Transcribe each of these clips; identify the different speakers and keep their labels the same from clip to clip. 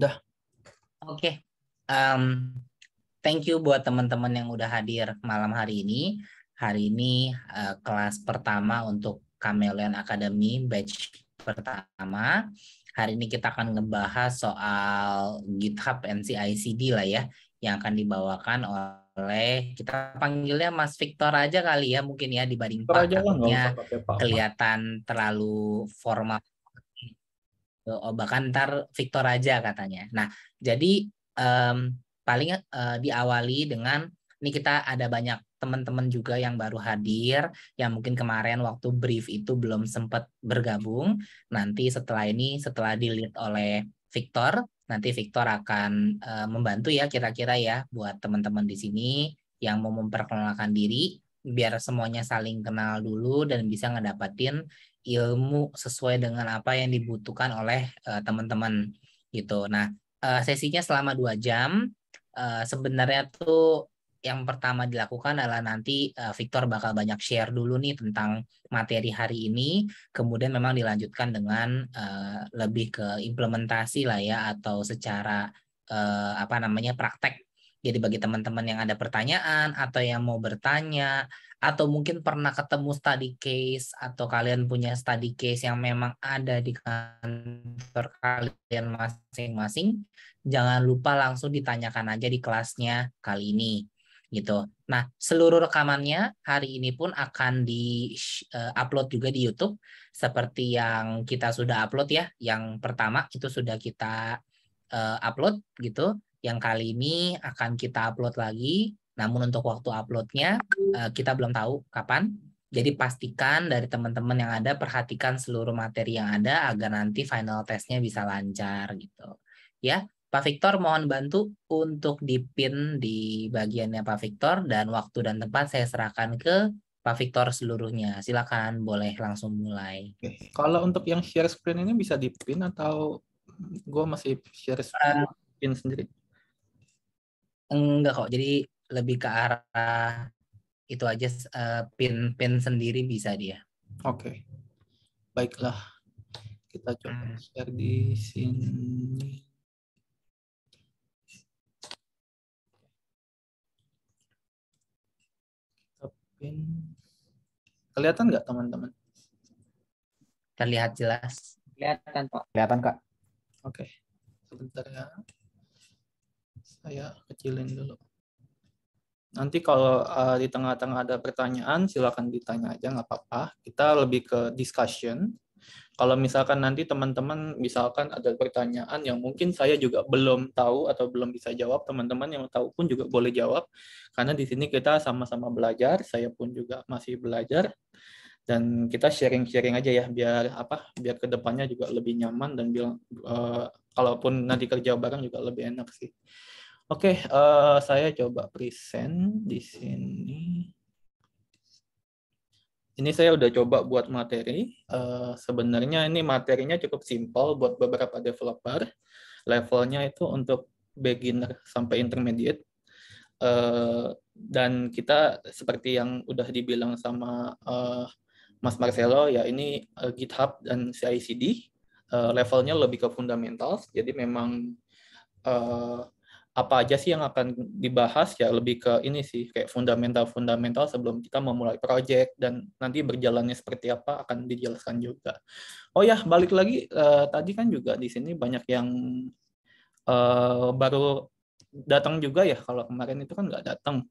Speaker 1: Dah.
Speaker 2: Oke. Thank you buat teman-teman yang udah hadir malam hari ini. Hari ini kelas pertama untuk Chameleon Academy batch pertama. Hari ini kita akan ngebahas soal GitHub and CI/CD lah ya, yang akan dibawakan oleh, kita panggilnya Mas Victor aja kali ya, mungkin ya, dibanding
Speaker 1: Victor
Speaker 2: Pak,
Speaker 1: aja lah, nggak usah
Speaker 2: takutnya
Speaker 1: pakai Pak Mas.
Speaker 2: kelihatan terlalu formal. Oh, bahkan ntar Victor aja katanya. Nah, jadi paling diawali dengan ini, kita ada banyak teman-teman juga yang baru hadir, yang mungkin kemarin waktu brief itu belum sempat bergabung. Nanti setelah ini, setelah di-lead oleh Victor, nanti Victor akan membantu ya kira-kira ya buat teman-teman di sini yang mau memperkenalkan diri, biar semuanya saling kenal dulu dan bisa ngedapatin ilmu sesuai dengan apa yang dibutuhkan oleh teman-teman gitu. Nah, sesinya selama 2 jam. Sebenarnya tuh yang pertama dilakukan adalah nanti Victor bakal banyak share dulu nih tentang materi hari ini, kemudian memang dilanjutkan dengan lebih ke implementasi lah ya, atau secara apa namanya, praktek. Jadi bagi teman-teman yang ada pertanyaan atau yang mau bertanya, atau mungkin pernah ketemu study case, atau kalian punya study case yang memang ada di kantor kalian masing-masing, jangan lupa langsung ditanyakan aja di kelasnya kali ini gitu. Nah, seluruh rekamannya hari ini pun akan di-upload juga di YouTube seperti yang kita sudah upload ya. Yang pertama itu sudah kita upload gitu. Yang kali ini akan kita upload lagi. Namun untuk waktu uploadnya kita belum tahu kapan. Jadi pastikan dari teman-teman yang ada, perhatikan seluruh materi yang ada agar nanti final testnya bisa lancar gitu. Ya, Pak Victor mohon bantu untuk dipin di bagiannya Pak Victor, dan waktu dan tempat saya serahkan ke Pak Victor seluruhnya. Silakan, boleh langsung mulai.
Speaker 1: Oke. Kalau untuk yang share screen ini bisa di-pin atau gue masih share
Speaker 2: Uh,
Speaker 1: pin sendiri?
Speaker 2: enggak kok, jadi lebih ke arah itu aja, pin sendiri bisa dia.
Speaker 1: Oke. Baiklah. Kita coba share di sini. Kita pin. Kelihatan nggak teman-teman?
Speaker 2: Terlihat jelas.
Speaker 3: Kelihatan, Pak.
Speaker 1: Kelihatan, Kak. Oke. Sebentar ya. Saya kecilin dulu. Nanti kalau di tengah-tengah ada pertanyaan, silakan ditanya aja, nggak apa-apa. Kita lebih ke discussion. Kalau misalkan nanti teman-teman misalkan ada pertanyaan yang mungkin saya juga belum tahu atau belum bisa jawab, teman-teman yang tahu pun juga boleh jawab. Karena di sini kita sama-sama belajar, saya pun juga masih belajar. Dan kita sharing-sharing aja ya, biar kedepannya juga lebih nyaman dan bilang kalaupun nanti kerja bareng juga lebih enak sih. Oke, saya coba present di sini. Ini saya udah coba buat materi. Sebenarnya ini materinya cukup simpel buat beberapa developer. Levelnya itu untuk beginner sampai intermediate. Dan kita seperti yang udah dibilang sama Mas Marcelo, ya ini GitHub dan CI/CD. Levelnya lebih ke fundamental. Jadi memang apa aja sih yang akan dibahas, ya lebih ke ini sih, kayak fundamental sebelum kita memulai project, dan nanti berjalannya seperti apa akan dijelaskan juga. Oh ya, balik lagi tadi kan juga di sini banyak yang baru datang juga ya, kalau kemarin itu kan nggak datang.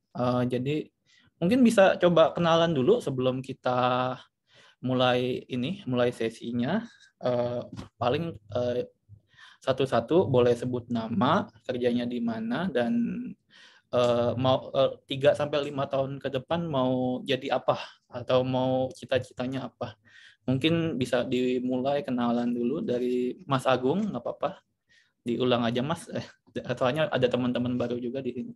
Speaker 1: Jadi mungkin bisa coba kenalan dulu sebelum kita mulai sesinya. Paling satu-satu boleh sebut nama, kerjanya di mana, dan mau 3-5 tahun ke depan mau jadi apa, atau mau cita-citanya apa. Mungkin bisa dimulai kenalan dulu dari Mas Agung, nggak apa-apa. Diulang aja Mas, soalnya ada teman-teman baru juga di sini.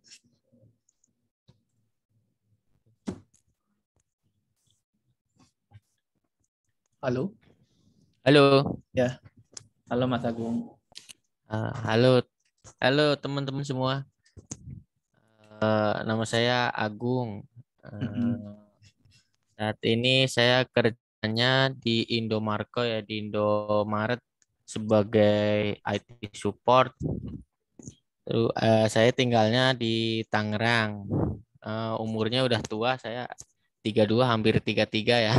Speaker 1: Halo?
Speaker 3: Halo.
Speaker 1: Ya, halo Mas Agung.
Speaker 3: Halo teman-teman semua. Nama saya Agung. Saat ini saya kerjanya di Indomarko ya, di Indomaret sebagai IT support. Terus saya tinggalnya di Tangerang. Umurnya udah tua, saya 32 hampir 33 ya.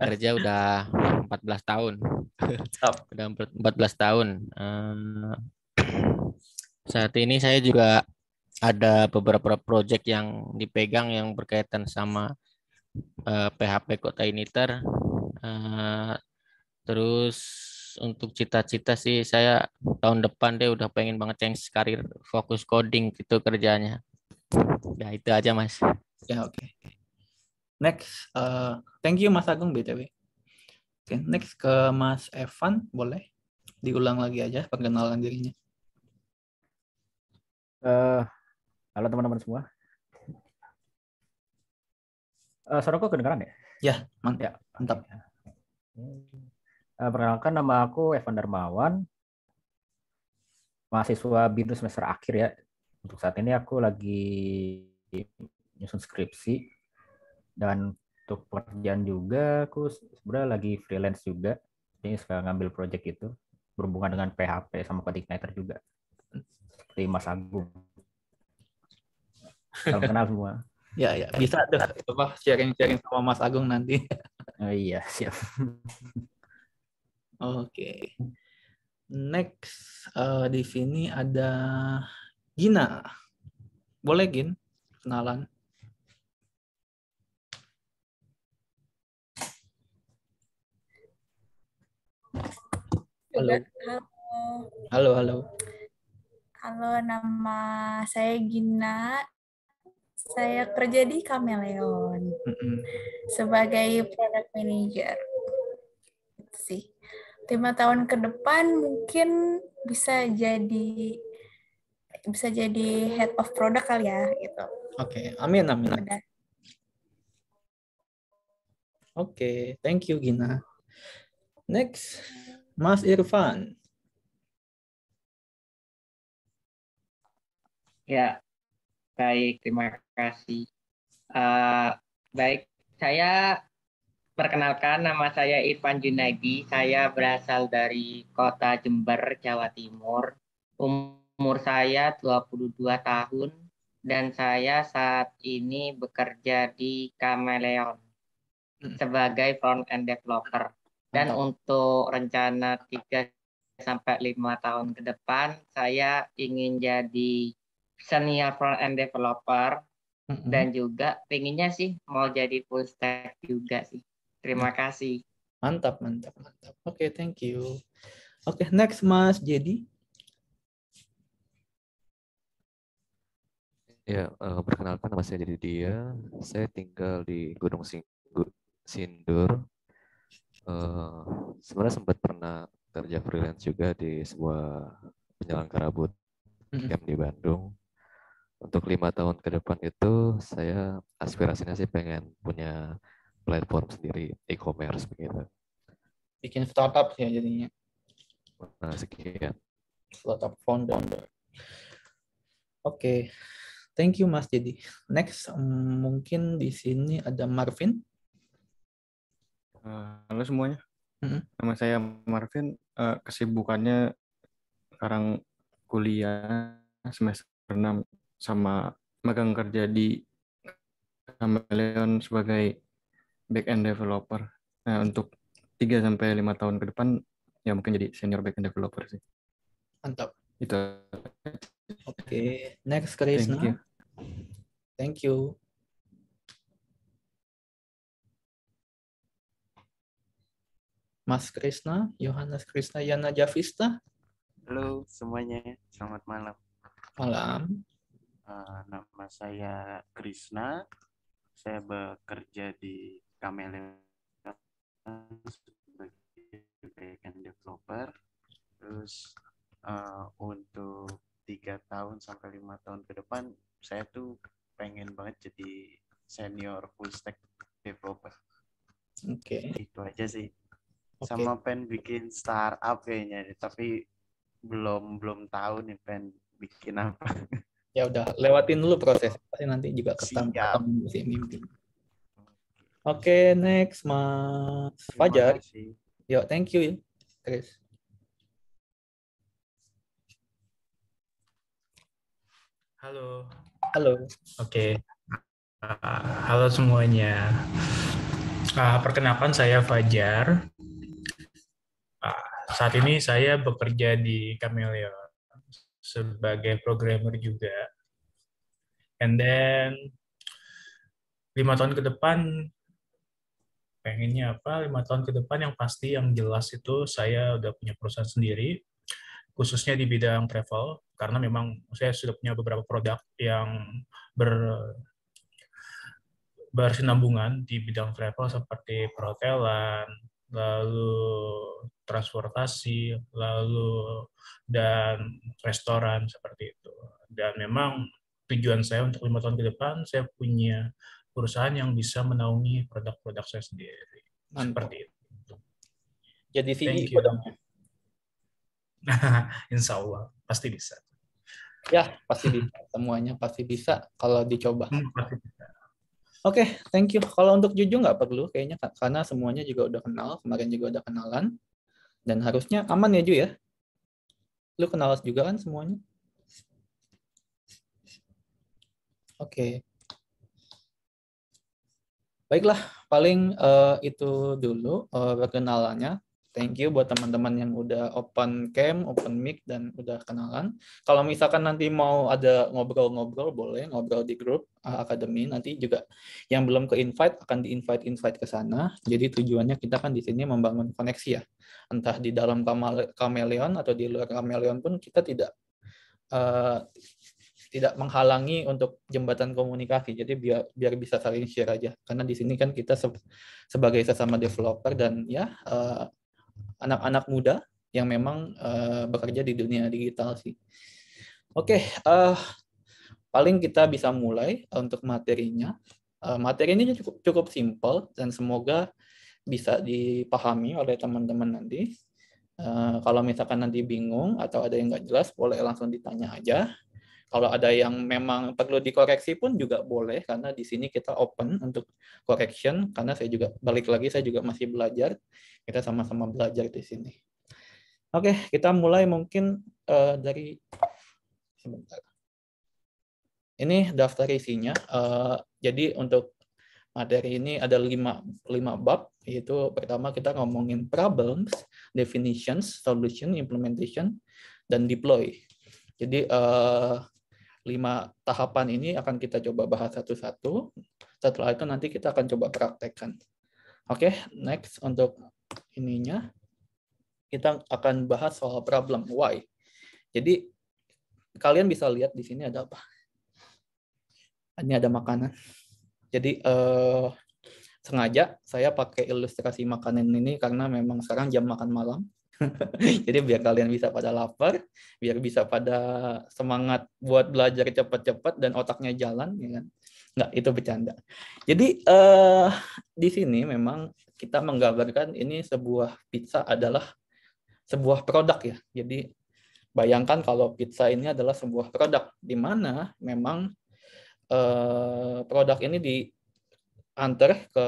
Speaker 3: Kerja udah 14 tahun.
Speaker 1: Mantap.
Speaker 3: Udah 14 tahun. Saat ini saya juga ada beberapa proyek yang dipegang yang berkaitan sama PHP Kota Initer. Eh, Terus untuk cita-cita sih saya tahun depan deh udah pengen banget change karir, fokus coding gitu kerjanya. Ya itu aja Mas.
Speaker 1: Ya, oke. Next, thank you Mas Agung BTW. Oke, next ke Mas Evan, boleh diulang lagi aja perkenalan dirinya.
Speaker 4: Halo teman-teman semua. Suaraku kedengaran ya?
Speaker 1: Ya, mantap.
Speaker 4: Ya,
Speaker 1: Mantap.
Speaker 4: Perkenalkan, nama aku Evan Darmawan, mahasiswa BINUS semester akhir ya. Untuk saat ini aku lagi nyusun skripsi, dan untuk pekerjaan juga aku sebenarnya lagi freelance juga. Jadi suka ngambil project itu berhubungan dengan PHP sama coding Igniter juga. Seperti Mas Agung. Salam kenal semua.
Speaker 1: Ya, bisa tuh coba sharing-sharing sama Mas Agung nanti.
Speaker 4: Oh iya, siap.
Speaker 1: Oke. Next, di sini ada Gina. Boleh Gin, kenalan. Halo. Halo.
Speaker 5: Halo, nama saya Gina. Saya kerja di Kameleon sebagai product manager. Itu sih. 5 tahun ke depan mungkin bisa jadi head of product kali ya gitu.
Speaker 1: Oke, amin.
Speaker 5: Udah.
Speaker 1: Oke, thank you Gina. Next, Mas Irfan.
Speaker 6: Ya, baik, terima kasih. Baik, saya perkenalkan, nama saya Irfan Junaidi. Saya berasal dari Kota Jember, Jawa Timur. Umur saya 22 tahun dan saya saat ini bekerja di Kameleon sebagai front-end developer. Dan untuk rencana 3-5 tahun ke depan, saya ingin jadi senior front-end developer dan juga pengennya sih mau jadi full stack juga sih. Terima kasih.
Speaker 1: Mantap. Oke, thank you. Oke, next Mas Jadi.
Speaker 7: Ya, perkenalkan nama saya jadi Dia. Saya tinggal di Gunung Sindur. Sebenarnya sempat pernah kerja freelance juga di sebuah penyelenggara bootcamp di Bandung. Untuk 5 tahun ke depan itu saya aspirasinya sih pengen punya platform sendiri e-commerce begitu.
Speaker 1: Bikin startup ya jadinya.
Speaker 7: Nah, sekian.
Speaker 1: Startup founder. Oke. Thank you Mas Jadi. Next, mungkin di sini ada Marvin.
Speaker 8: Halo semuanya. Nama saya Marvin. Kesibukannya sekarang kuliah semester 6 sama magang kerja di Kameleon sebagai back-end developer. Nah, untuk 3-5 tahun ke depan ya mungkin jadi senior back-end developer sih.
Speaker 1: Mantap.
Speaker 8: Itu.
Speaker 1: Oke, next Krisna. Thank you. Mas Krisna, Yohanes Krisna Yana Javista.
Speaker 9: Halo semuanya, selamat malam.
Speaker 1: Malam.
Speaker 9: Nama saya Krisna, saya bekerja di Kameleon sebagai backend developer. Terus untuk 3-5 tahun ke depan, saya tuh pengen banget jadi senior full stack developer.
Speaker 1: Oke.
Speaker 9: Itu aja sih. Sama pengen bikin startup kayaknya, tapi belum tahu nih pengen bikin apa.
Speaker 1: Ya udah, lewatin dulu proses. Pasti nanti juga ketemu si mimpi. Oke, next Mas Fajar. Yo, thank you, Chris.
Speaker 10: Halo.
Speaker 1: Halo.
Speaker 10: Oke. Halo semuanya. Perkenalkan saya Fajar. Saat ini saya bekerja di Chameleon sebagai programmer juga. And then 5 tahun ke depan pengennya apa? 5 tahun ke depan yang pasti yang jelas itu saya udah punya perusahaan sendiri, khususnya di bidang travel, karena memang saya sudah punya beberapa produk yang bersinambungan di bidang travel seperti perhotelan, lalu transportasi, lalu dan restoran seperti itu. Dan memang tujuan saya untuk 5 tahun ke depan, saya punya perusahaan yang bisa menaungi produk-produk saya sendiri.
Speaker 1: Mantap.
Speaker 10: Seperti itu.
Speaker 1: Jadi
Speaker 10: Thank
Speaker 1: CEO
Speaker 10: you.
Speaker 1: dong.
Speaker 10: Insya Allah, pasti bisa.
Speaker 1: Ya, pasti bisa. Semuanya pasti bisa kalau dicoba.
Speaker 10: Pasti bisa.
Speaker 1: Oke, thank you. Kalau untuk Juju nggak perlu kayaknya, karena semuanya juga udah kenal, kemarin juga udah kenalan, dan harusnya aman ya Ju ya? Lu kenal juga kan semuanya? Oke. Baiklah, paling itu dulu perkenalannya. Thank you buat teman-teman yang udah open cam, open mic, dan udah kenalan. Kalau misalkan nanti mau ada ngobrol-ngobrol, boleh ngobrol di grup Akademi. Nanti juga yang belum ke-invite akan di-invite ke sana. Jadi tujuannya kita kan di sini membangun koneksi ya. Entah di dalam Chameleon atau di luar Chameleon pun kita tidak menghalangi untuk jembatan komunikasi. Jadi biar bisa saling share aja. Karena di sini kan kita sebagai sesama developer dan ya anak-anak muda yang memang bekerja di dunia digital sih. Oke, paling kita bisa mulai untuk materinya. Materi ini cukup simpel dan semoga bisa dipahami oleh teman-teman nanti. Kalau misalkan nanti bingung atau ada yang nggak jelas, boleh langsung ditanya aja. Kalau ada yang memang perlu dikoreksi pun juga boleh, karena di sini kita open untuk correction, karena saya juga, balik lagi, saya juga masih belajar. Kita sama-sama belajar di sini. Oke, kita mulai mungkin dari, sebentar. Ini daftar isinya. Jadi untuk materi ini ada 5 bab, yaitu pertama kita ngomongin problems, definitions, solution, implementation, dan deploy. Jadi 5 tahapan ini akan kita coba bahas satu-satu. Setelah itu nanti kita akan coba praktekkan. Oke, next untuk ininya kita akan bahas soal problem why. Jadi kalian bisa lihat di sini ada apa? Ini ada makanan. Jadi sengaja saya pakai ilustrasi makanan ini karena memang sekarang jam makan malam. Jadi biar kalian bisa pada lapar, biar bisa pada semangat buat belajar cepat-cepat dan otaknya jalan, ya kan? Nggak, itu bercanda. Jadi di sini memang kita menggambarkan ini sebuah pizza adalah sebuah produk ya. Jadi bayangkan kalau pizza ini adalah sebuah produk, di mana memang produk ini diantar ke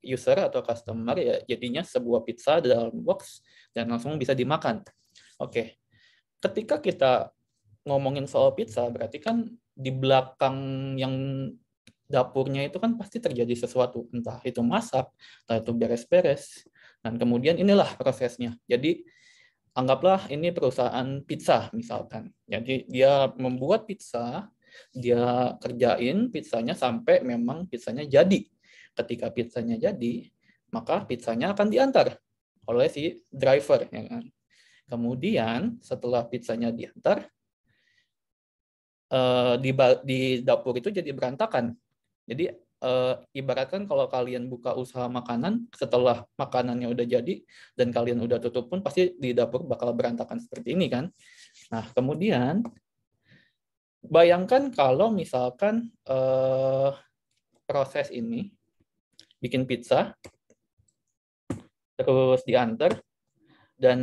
Speaker 1: user atau customer, ya jadinya sebuah pizza dalam box dan langsung bisa dimakan. Oke, ketika kita ngomongin soal pizza, berarti kan di belakang yang dapurnya itu kan pasti terjadi sesuatu, entah itu masak, entah itu beres-beres, dan kemudian inilah prosesnya. Jadi anggaplah ini perusahaan pizza misalkan. Jadi dia membuat pizza, dia kerjain pizzanya sampai memang pizzanya jadi. Ketika pizzanya jadi, maka pizzanya akan diantar oleh si driver, ya kan. Kemudian setelah pizzanya diantar, di dapur itu jadi berantakan. Jadi ibaratkan kalau kalian buka usaha makanan, setelah makanannya udah jadi dan kalian udah tutup pun pasti di dapur bakal berantakan seperti ini kan. Nah kemudian bayangkan kalau misalkan proses ini bikin pizza, terus diantar, dan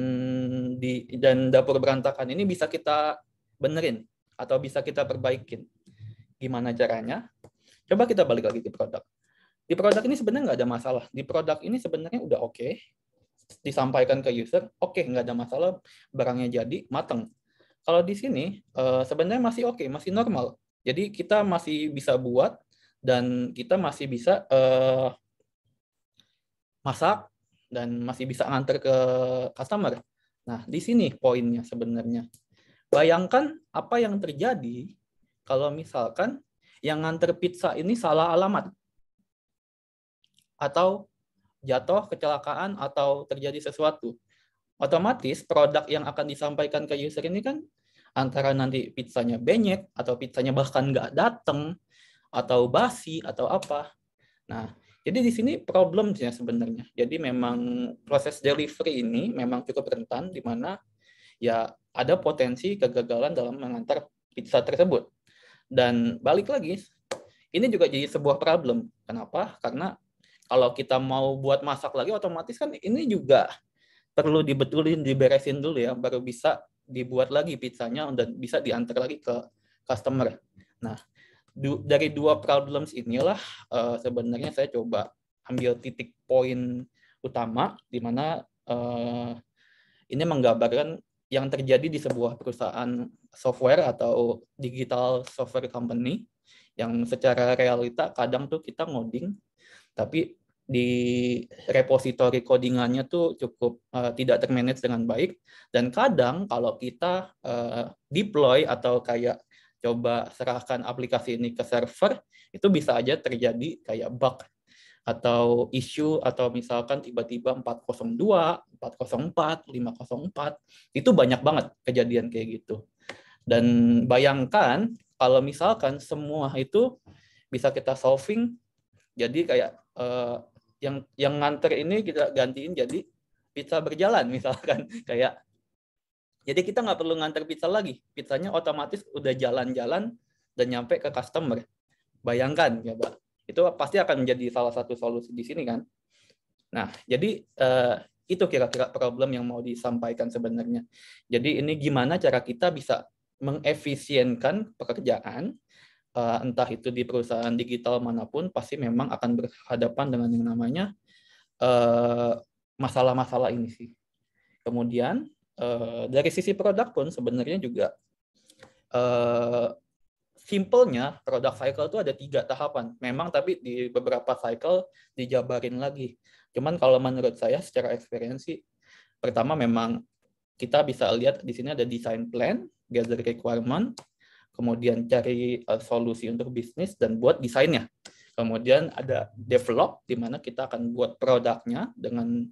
Speaker 1: dapur berantakan ini bisa kita benerin atau bisa kita perbaikin. Gimana caranya? Coba kita balik lagi ke produk. Di produk ini sebenarnya nggak ada masalah. Di produk ini sebenarnya udah oke. Disampaikan ke user, oke, nggak ada masalah, barangnya jadi, mateng. Kalau di sini sebenarnya masih oke, masih normal. Jadi kita masih bisa buat dan kita masih bisa masak dan masih bisa nganter ke customer. Nah, di sini poinnya sebenarnya. Bayangkan apa yang terjadi kalau misalkan yang nganter pizza ini salah alamat. Atau jatuh, kecelakaan, atau terjadi sesuatu. Otomatis produk yang akan disampaikan ke user ini kan antara nanti pizzanya benyek, atau pizzanya bahkan nggak datang, atau basi, atau apa. Nah, jadi di sini problemnya sebenarnya. Jadi memang proses delivery ini memang cukup rentan, di mana ya ada potensi kegagalan dalam mengantar pizza tersebut. Dan balik lagi, ini juga jadi sebuah problem. Kenapa? Karena kalau kita mau buat masak lagi, otomatis kan ini juga perlu dibetulin, diberesin dulu ya, baru bisa dibuat lagi pizzanya dan bisa diantar lagi ke customer. Nah, dari dua problems inilah sebenarnya saya coba ambil titik poin utama di mana ini menggambarkan yang terjadi di sebuah perusahaan software atau digital software company yang secara realita kadang tuh kita ngoding tapi di repositori codingannya tuh cukup tidak termanage dengan baik, dan kadang kalau kita deploy atau kayak coba serahkan aplikasi ini ke server, itu bisa aja terjadi kayak bug atau isu, atau misalkan tiba-tiba 402, 404, 504, itu banyak banget kejadian kayak gitu. Dan bayangkan kalau misalkan semua itu bisa kita solving, jadi kayak yang nganter ini kita gantiin jadi pizza berjalan misalkan, kayak jadi kita nggak perlu nganter pizza lagi, pizzanya otomatis udah jalan-jalan dan nyampe ke customer. Bayangkan ya Pak, itu pasti akan menjadi salah satu solusi di sini kan. Nah, jadi itu kira-kira problem yang mau disampaikan sebenarnya. Jadi ini gimana cara kita bisa mengefisienkan pekerjaan, entah itu di perusahaan digital manapun, pasti memang akan berhadapan dengan yang namanya masalah-masalah ini sih. Kemudian dari sisi produk pun sebenarnya juga simpelnya product cycle itu ada 3 tahapan. Memang tapi di beberapa cycle dijabarin lagi. Cuman kalau menurut saya secara experience, pertama memang kita bisa lihat di sini ada design plan, gather requirement, kemudian cari solusi untuk bisnis dan buat desainnya. Kemudian ada develop, di mana kita akan buat produknya dengan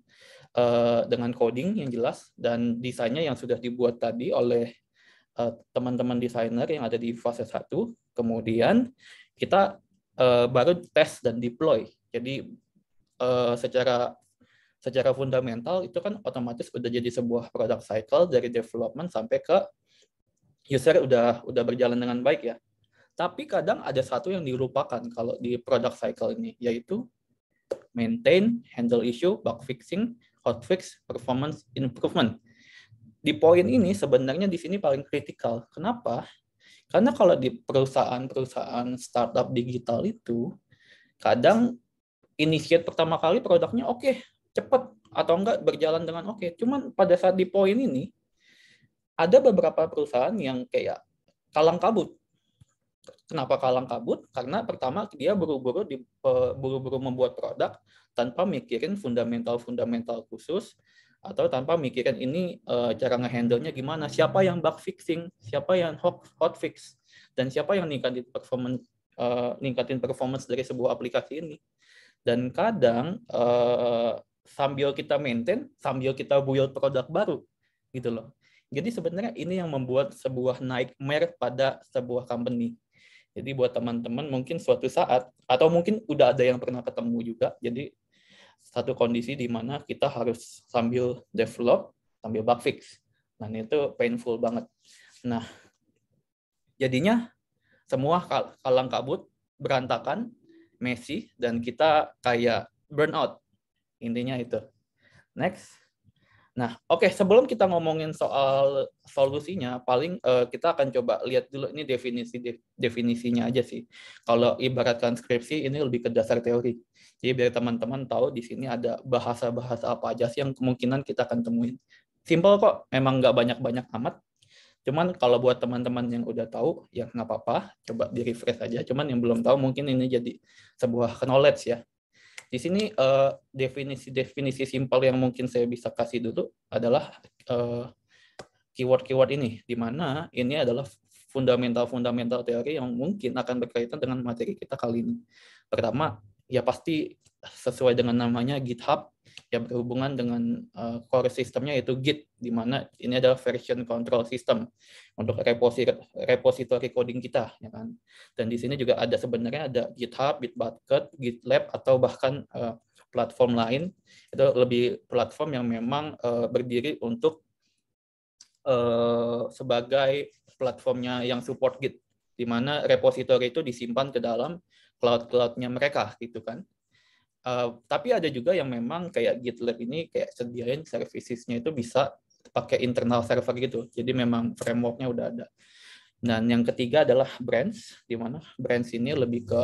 Speaker 1: coding yang jelas, dan desainnya yang sudah dibuat tadi oleh teman-teman desainer yang ada di fase 1. Kemudian kita baru tes dan deploy. Jadi secara fundamental itu kan otomatis udah jadi sebuah product cycle dari development sampai ke user udah berjalan dengan baik ya. Tapi kadang ada satu yang dilupakan kalau di product cycle ini, yaitu maintain, handle issue, bug fixing, hotfix, performance improvement. Di poin ini sebenarnya di sini paling kritikal. Kenapa? Karena kalau di perusahaan startup digital itu kadang initiate pertama kali produknya oke, cepat atau enggak berjalan dengan oke. Cuman pada saat di poin ini ada beberapa perusahaan yang kayak kalang kabut. Kenapa kalang kabut? Karena pertama dia buru-buru membuat produk tanpa mikirin fundamental khusus, atau tanpa mikirin ini cara ngehandle-nya gimana, siapa yang bug fixing, siapa yang hotfix, dan siapa yang ningkatin performance dari sebuah aplikasi ini. Dan kadang sambil kita maintain, sambil kita build produk baru gitu loh. Jadi sebenarnya ini yang membuat sebuah nightmare pada sebuah company. Jadi buat teman-teman mungkin suatu saat, atau mungkin udah ada yang pernah ketemu juga, jadi satu kondisi di mana kita harus sambil develop, sambil bug fix. Dan itu painful banget. Nah, jadinya semua kalang kabut, berantakan, messy, dan kita kayak burnout. Intinya itu. Next. Nah, oke, sebelum kita ngomongin soal solusinya, paling kita akan coba lihat dulu ini definisinya aja sih. Kalau ibaratkan skripsi, ini lebih ke dasar teori. Jadi biar teman-teman tahu di sini ada bahasa-bahasa apa aja sih yang kemungkinan kita akan temuin. Simple kok, memang nggak banyak-banyak amat. Cuman kalau buat teman-teman yang udah tahu, ya nggak apa-apa, coba di-refresh aja. Cuman yang belum tahu mungkin ini jadi sebuah knowledge ya. Di sini definisi simpel yang mungkin saya bisa kasih dulu adalah keyword-keyword ini, di mana ini adalah fundamental teori yang mungkin akan berkaitan dengan materi kita kali ini. Pertama, ya pasti sesuai dengan namanya GitHub, yang berhubungan dengan core sistemnya yaitu Git, di mana ini adalah version control system untuk repository coding kita, ya kan. Dan di sini juga ada sebenarnya ada GitHub, Bitbucket, GitLab, atau bahkan platform lain. Itu lebih platform yang memang berdiri untuk sebagai platformnya yang support Git, di mana repository itu disimpan ke dalam cloud-cloudnya mereka, gitu kan. Tapi ada juga yang memang kayak GitLab ini kayak sediain servicesnya itu bisa pakai internal server gitu. Jadi memang frameworknya udah ada. Dan yang ketiga adalah branch, di mana branch ini lebih ke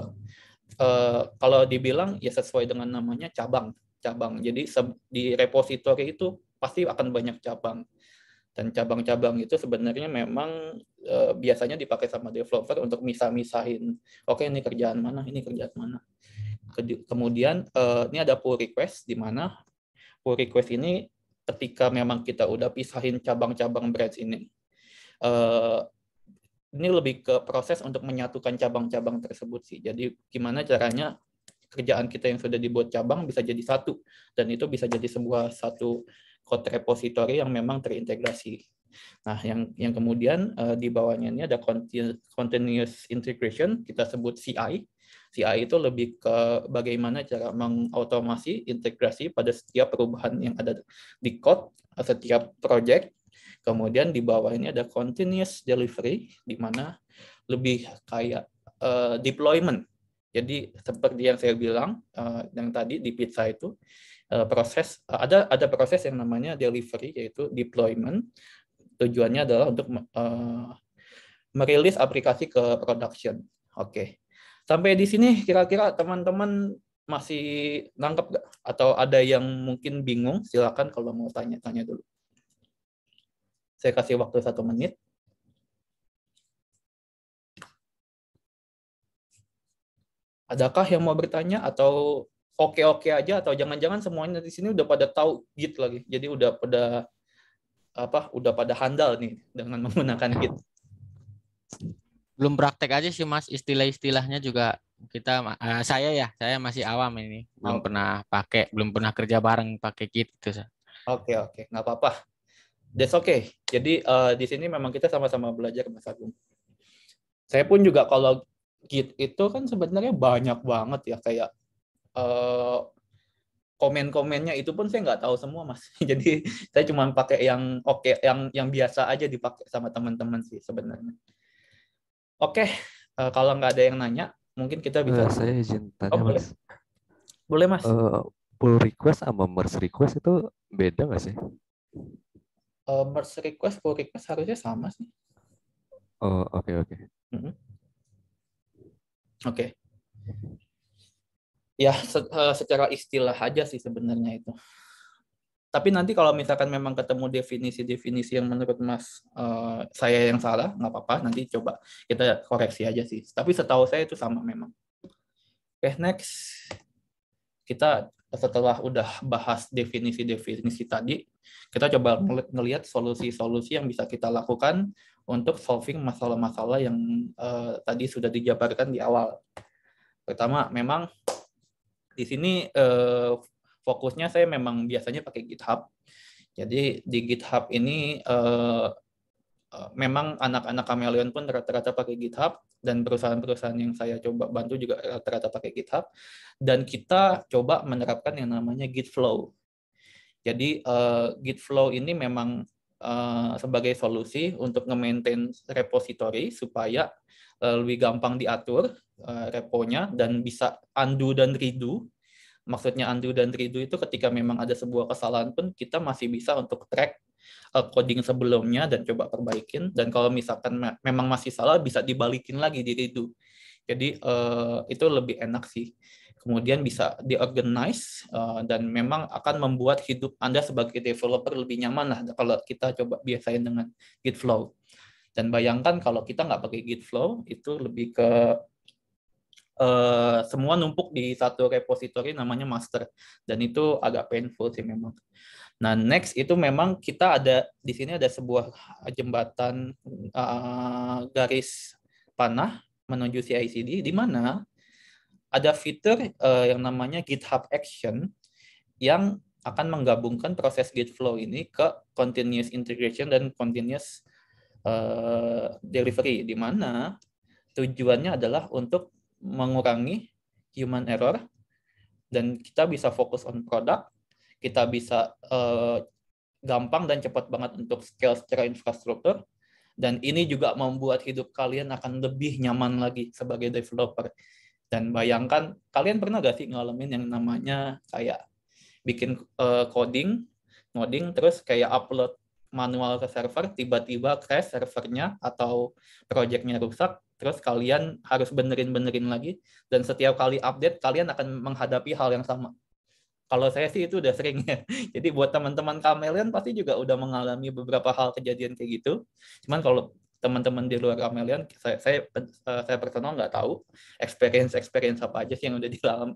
Speaker 1: kalau dibilang ya sesuai dengan namanya cabang. Jadi di repository itu pasti akan banyak cabang. Dan cabang-cabang itu sebenarnya memang biasanya dipakai sama developer untuk misah-misahin. Oke, ini kerjaan mana, ini kerjaan mana. Kemudian ini ada pull request, di mana pull request ini ketika memang kita udah pisahin cabang-cabang branch ini lebih ke proses untuk menyatukan cabang-cabang tersebut sih. Jadi gimana caranya kerjaan kita yang sudah dibuat cabang bisa jadi satu, dan itu bisa jadi satu code repository yang memang terintegrasi. Nah, yang kemudian di bawahnya ini ada continuous integration, kita sebut CI. CI itu lebih ke bagaimana cara mengautomasi integrasi pada setiap perubahan yang ada di code, setiap project. Kemudian di bawah ini ada continuous delivery, di mana lebih kayak deployment. Jadi seperti yang saya bilang yang tadi di pizza itu, proses ada proses yang namanya delivery, yaitu deployment. Tujuannya adalah untuk merilis aplikasi ke production. Oke. Sampai di sini kira-kira teman-teman masih nangkep nggak? Atau ada yang mungkin bingung? Silakan kalau mau tanya-tanya dulu. Saya kasih waktu 1 menit. Adakah yang mau bertanya atau oke-oke aja, atau jangan-jangan semuanya di sini udah pada tahu Git lagi. Jadi udah pada handal nih dengan menggunakan Git.
Speaker 3: Belum praktek aja sih Mas, istilah-istilahnya juga saya masih awam ini, belum pernah pakai, belum pernah kerja bareng pakai Git itu.
Speaker 1: Oke, nggak apa-apa. That's okay. Jadi di sini memang kita sama-sama belajar, Mas Agung. Saya pun juga kalau Git itu kan sebenarnya banyak banget ya, kayak komen-komennya itu pun saya nggak tahu semua, Mas. Jadi saya cuma pakai yang yang biasa aja dipakai sama teman-teman sih sebenarnya. Oke, kalau nggak ada yang nanya, mungkin kita bisa.
Speaker 7: Saya izin tanya, Mas.
Speaker 1: Boleh, Mas.
Speaker 7: Pull request sama merge request itu beda nggak sih?
Speaker 1: Merge request, pull request harusnya sama sih.
Speaker 7: Oh, oke.
Speaker 1: Oke. Ya, secara istilah aja sih sebenarnya itu. Tapi nanti kalau misalkan memang ketemu definisi-definisi yang menurut Mas saya yang salah, nggak apa-apa, nanti coba kita koreksi aja sih. Tapi setahu saya itu sama memang. Oke, next. Kita setelah udah bahas definisi-definisi tadi, kita coba ngelihat solusi-solusi yang bisa kita lakukan untuk solving masalah-masalah yang tadi sudah dijabarkan di awal. Pertama, memang di sini fokusnya saya memang biasanya pakai GitHub. Jadi di GitHub ini memang anak-anak Chameleon pun rata-rata pakai GitHub, dan perusahaan-perusahaan yang saya coba bantu juga rata-rata pakai GitHub. Dan kita coba menerapkan yang namanya Git Flow. Jadi Git Flow ini memang sebagai solusi untuk nge-maintain repository supaya lebih gampang diatur reponya dan bisa undo dan redo. Maksudnya undo dan redo itu ketika memang ada sebuah kesalahan pun kita masih bisa untuk track coding sebelumnya dan coba perbaikin. Dan kalau misalkan memang masih salah, bisa dibalikin lagi di redo. Jadi itu lebih enak sih. Kemudian bisa diorganize dan memang akan membuat hidup Anda sebagai developer lebih nyaman lah kalau kita coba biasain dengan Git Flow. Dan bayangkan kalau kita nggak pakai Git flow, itu lebih ke semua numpuk di satu repository namanya master, dan itu agak painful sih memang. Nah, next itu memang kita ada di sini ada sebuah jembatan garis panah menuju CI/CD, di mana ada fitur yang namanya GitHub Action yang akan menggabungkan proses Git flow ini ke continuous integration dan continuous delivery, di mana tujuannya adalah untuk mengurangi human error, dan kita bisa fokus on product, kita bisa gampang dan cepat banget untuk scale secara infrastruktur, dan ini juga membuat hidup kalian akan lebih nyaman lagi sebagai developer. Dan bayangkan, kalian pernah gak sih ngalamin yang namanya kayak bikin coding, terus kayak upload manual ke server, tiba-tiba crash servernya atau projectnya rusak, terus kalian harus benerin lagi, dan setiap kali update kalian akan menghadapi hal yang sama. Kalau saya sih itu udah sering ya. Jadi buat teman-teman Chameleon pasti juga udah mengalami beberapa hal kejadian kayak gitu. Cuman kalau teman-teman di luar Chameleon, saya personal nggak tahu experience apa aja sih yang udah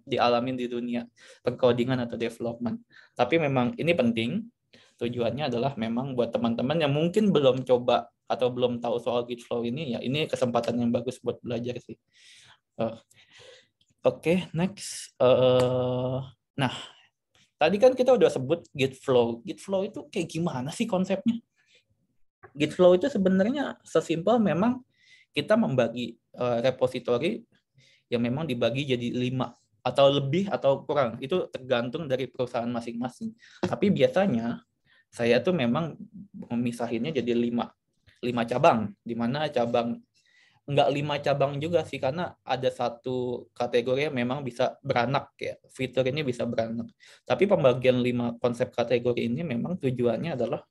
Speaker 1: dialamin di dunia percodingan atau development. Tapi memang ini penting. Tujuannya adalah memang buat teman-teman yang mungkin belum coba atau belum tahu soal Git flow ini, ya ini kesempatan yang bagus buat belajar sih. Oke, next. Nah, tadi kan kita udah sebut Git flow. Git flow itu kayak gimana sih konsepnya? Git flow itu sebenarnya sesimpel memang kita membagi repository yang memang dibagi jadi 5 atau lebih atau kurang. Itu tergantung dari perusahaan masing-masing. Tapi biasanya saya tuh memang memisahinnya jadi 5 cabang, di mana cabang enggak 5 cabang juga sih, karena ada satu kategori yang memang bisa beranak ya, fitur ini bisa beranak. Tapi pembagian 5 konsep kategori ini memang tujuannya adalah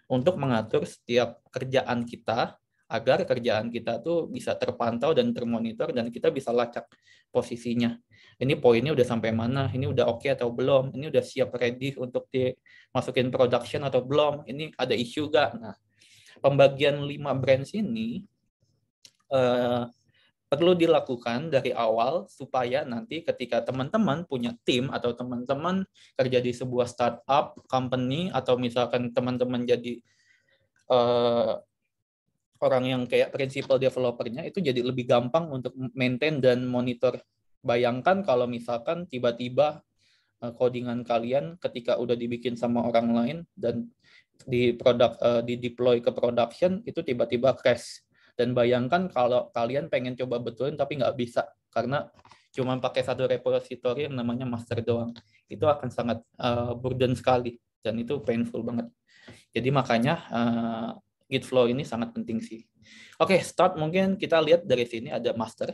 Speaker 1: untuk mengatur setiap kerjaan kita agar kerjaan kita tuh bisa terpantau dan termonitor, dan kita bisa lacak posisinya. Ini poinnya udah sampai mana, ini udah oke atau belum, ini udah siap ready untuk dimasukin production atau belum, ini ada isu gak. Nah, pembagian 5 branch ini perlu dilakukan dari awal supaya nanti ketika teman-teman punya tim atau teman-teman kerja di sebuah startup company, atau misalkan teman-teman jadi orang yang kayak principal developernya, itu jadi lebih gampang untuk maintain dan monitor. Bayangkan kalau misalkan tiba-tiba codingan kalian ketika udah dibikin sama orang lain dan di deploy ke production itu tiba-tiba crash. Dan bayangkan kalau kalian pengen coba betulin tapi nggak bisa karena cuma pakai satu repository yang namanya master doang. Itu akan sangat burden sekali dan itu painful banget. Jadi makanya Git flow ini sangat penting sih. Oke, start mungkin kita lihat dari sini ada master.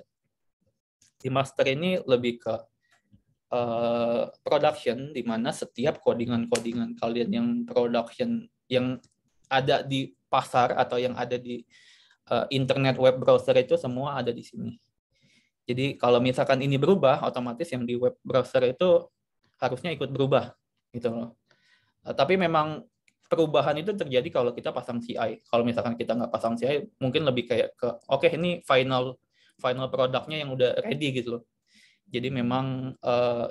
Speaker 1: Di master ini lebih ke production, di mana setiap codingan-codingan kalian yang production yang ada di pasar atau yang ada di internet web browser itu semua ada di sini. Jadi kalau misalkan ini berubah, otomatis yang di web browser itu harusnya ikut berubah gitu loh. Tapi memang perubahan itu terjadi kalau kita pasang CI. Kalau misalkan kita nggak pasang CI, mungkin lebih kayak ke oke, ini final produknya yang udah ready gitu loh. Jadi memang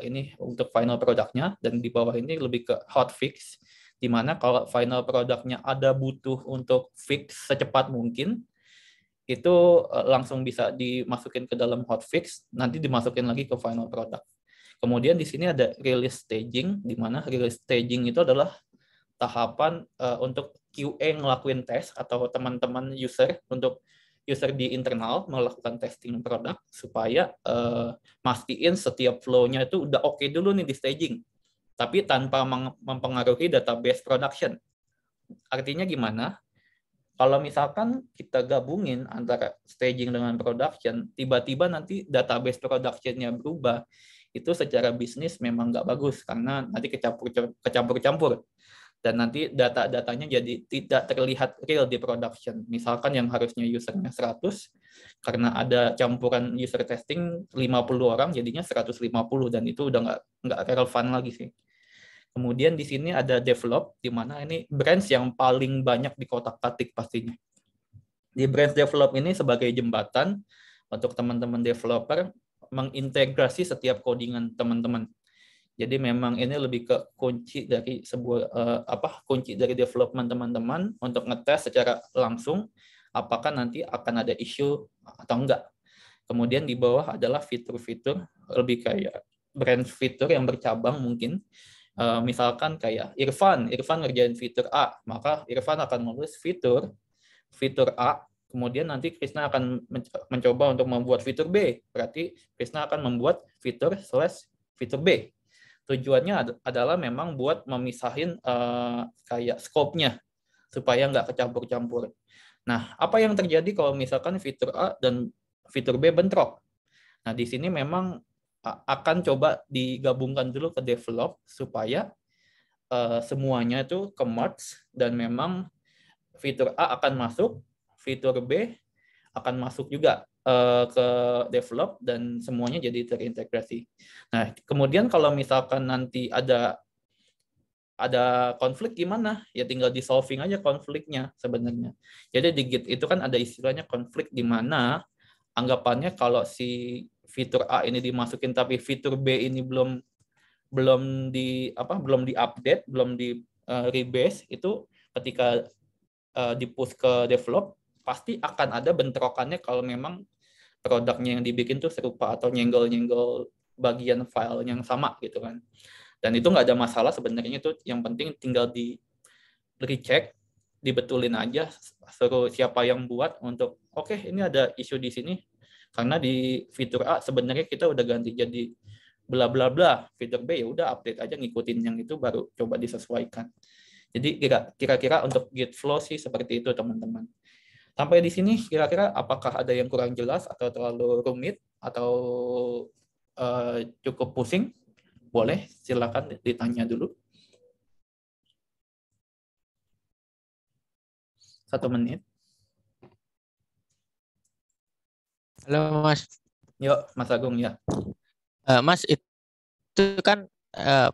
Speaker 1: ini untuk final produknya, dan di bawah ini lebih ke hotfix, di mana kalau final produknya ada butuh untuk fix secepat mungkin, itu langsung bisa dimasukin ke dalam hotfix, nanti dimasukin lagi ke final product. Kemudian di sini ada release staging, di mana release staging itu adalah tahapan untuk QA ngelakuin tes atau teman-teman user untuk user di internal melakukan testing produk supaya mastiin setiap flow-nya itu udah oke dulu nih di staging, tapi tanpa mempengaruhi database production. Artinya gimana? Kalau misalkan kita gabungin antara staging dengan production, tiba-tiba nanti database production-nya berubah, itu secara bisnis memang nggak bagus karena nanti kecampur-campur. Dan nanti data-datanya jadi tidak terlihat real di production. Misalkan yang harusnya usernya 100, karena ada campuran user testing 50 orang, jadinya 150, dan itu udah nggak relevan lagi sih. Kemudian di sini ada develop, di mana ini branch yang paling banyak dikotak-katik pastinya. Di branch develop ini sebagai jembatan untuk teman-teman developer mengintegrasi setiap codingan teman-teman. Jadi memang ini lebih ke kunci dari sebuah kunci dari development teman-teman untuk ngetes secara langsung apakah nanti akan ada isu atau enggak. Kemudian di bawah adalah fitur-fitur lebih kayak branch fitur yang bercabang mungkin. Misalkan kayak Irfan ngerjain fitur A, maka Irfan akan menulis fitur A, kemudian nanti Krisna akan mencoba untuk membuat fitur B, berarti Krisna akan membuat fitur B. Tujuannya adalah memang buat memisahin kayak scope-nya, supaya nggak kecampur-campur. Nah, apa yang terjadi kalau misalkan fitur A dan fitur B bentrok? Nah, di sini memang akan coba digabungkan dulu ke develop, supaya semuanya itu ke-merge, dan memang fitur A akan masuk, fitur B akan masuk juga ke develop, dan semuanya jadi terintegrasi. Nah, kemudian kalau misalkan nanti ada konflik gimana? Ya tinggal di solving aja konfliknya sebenarnya. Jadi di Git itu kan ada istilahnya konflik, di mana anggapannya kalau si fitur A ini dimasukin tapi fitur B ini belum di-update, belum di rebase, itu ketika di-push ke develop, pasti akan ada bentrokannya kalau memang produknya yang dibikin tuh serupa atau nyenggol-nyenggol bagian file yang sama gitu kan. Dan itu nggak ada masalah sebenarnya, itu yang penting tinggal di recheck, dibetulin aja, suruh siapa yang buat untuk oke, ini ada isu di sini karena di fitur A sebenarnya kita udah ganti jadi bla bla bla, fitur B ya udah update aja, ngikutin yang itu, baru coba disesuaikan. Jadi kira-kira untuk Git flow sih seperti itu teman-teman. Sampai di sini kira-kira apakah ada yang kurang jelas atau terlalu rumit atau cukup pusing? Boleh, silakan ditanya dulu. 1 menit.
Speaker 3: Halo Mas.
Speaker 1: Yuk, Mas Agung ya.
Speaker 3: Mas, itu kan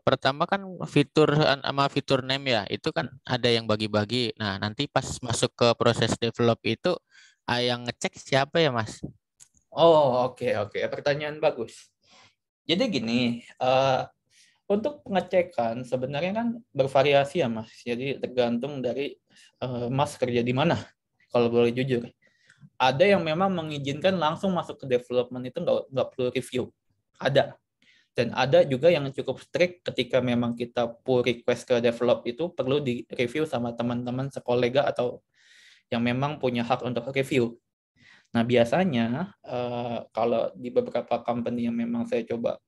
Speaker 3: pertama kan fitur sama fitur name ya, itu kan ada yang bagi-bagi. Nah, nanti pas masuk ke proses develop itu yang ngecek siapa ya, Mas?
Speaker 1: Oh, oke. Pertanyaan bagus. Jadi gini, untuk pengecekan sebenarnya kan bervariasi ya, Mas. Jadi tergantung dari Mas kerja di mana, kalau boleh jujur. Ada yang memang mengizinkan langsung masuk ke development, itu nggak perlu review. Ada. Dan ada juga yang cukup strict, ketika memang kita pull request ke develop itu perlu di-review sama teman-teman sekolega atau yang memang punya hak untuk review. Nah, biasanya kalau di beberapa company yang memang saya coba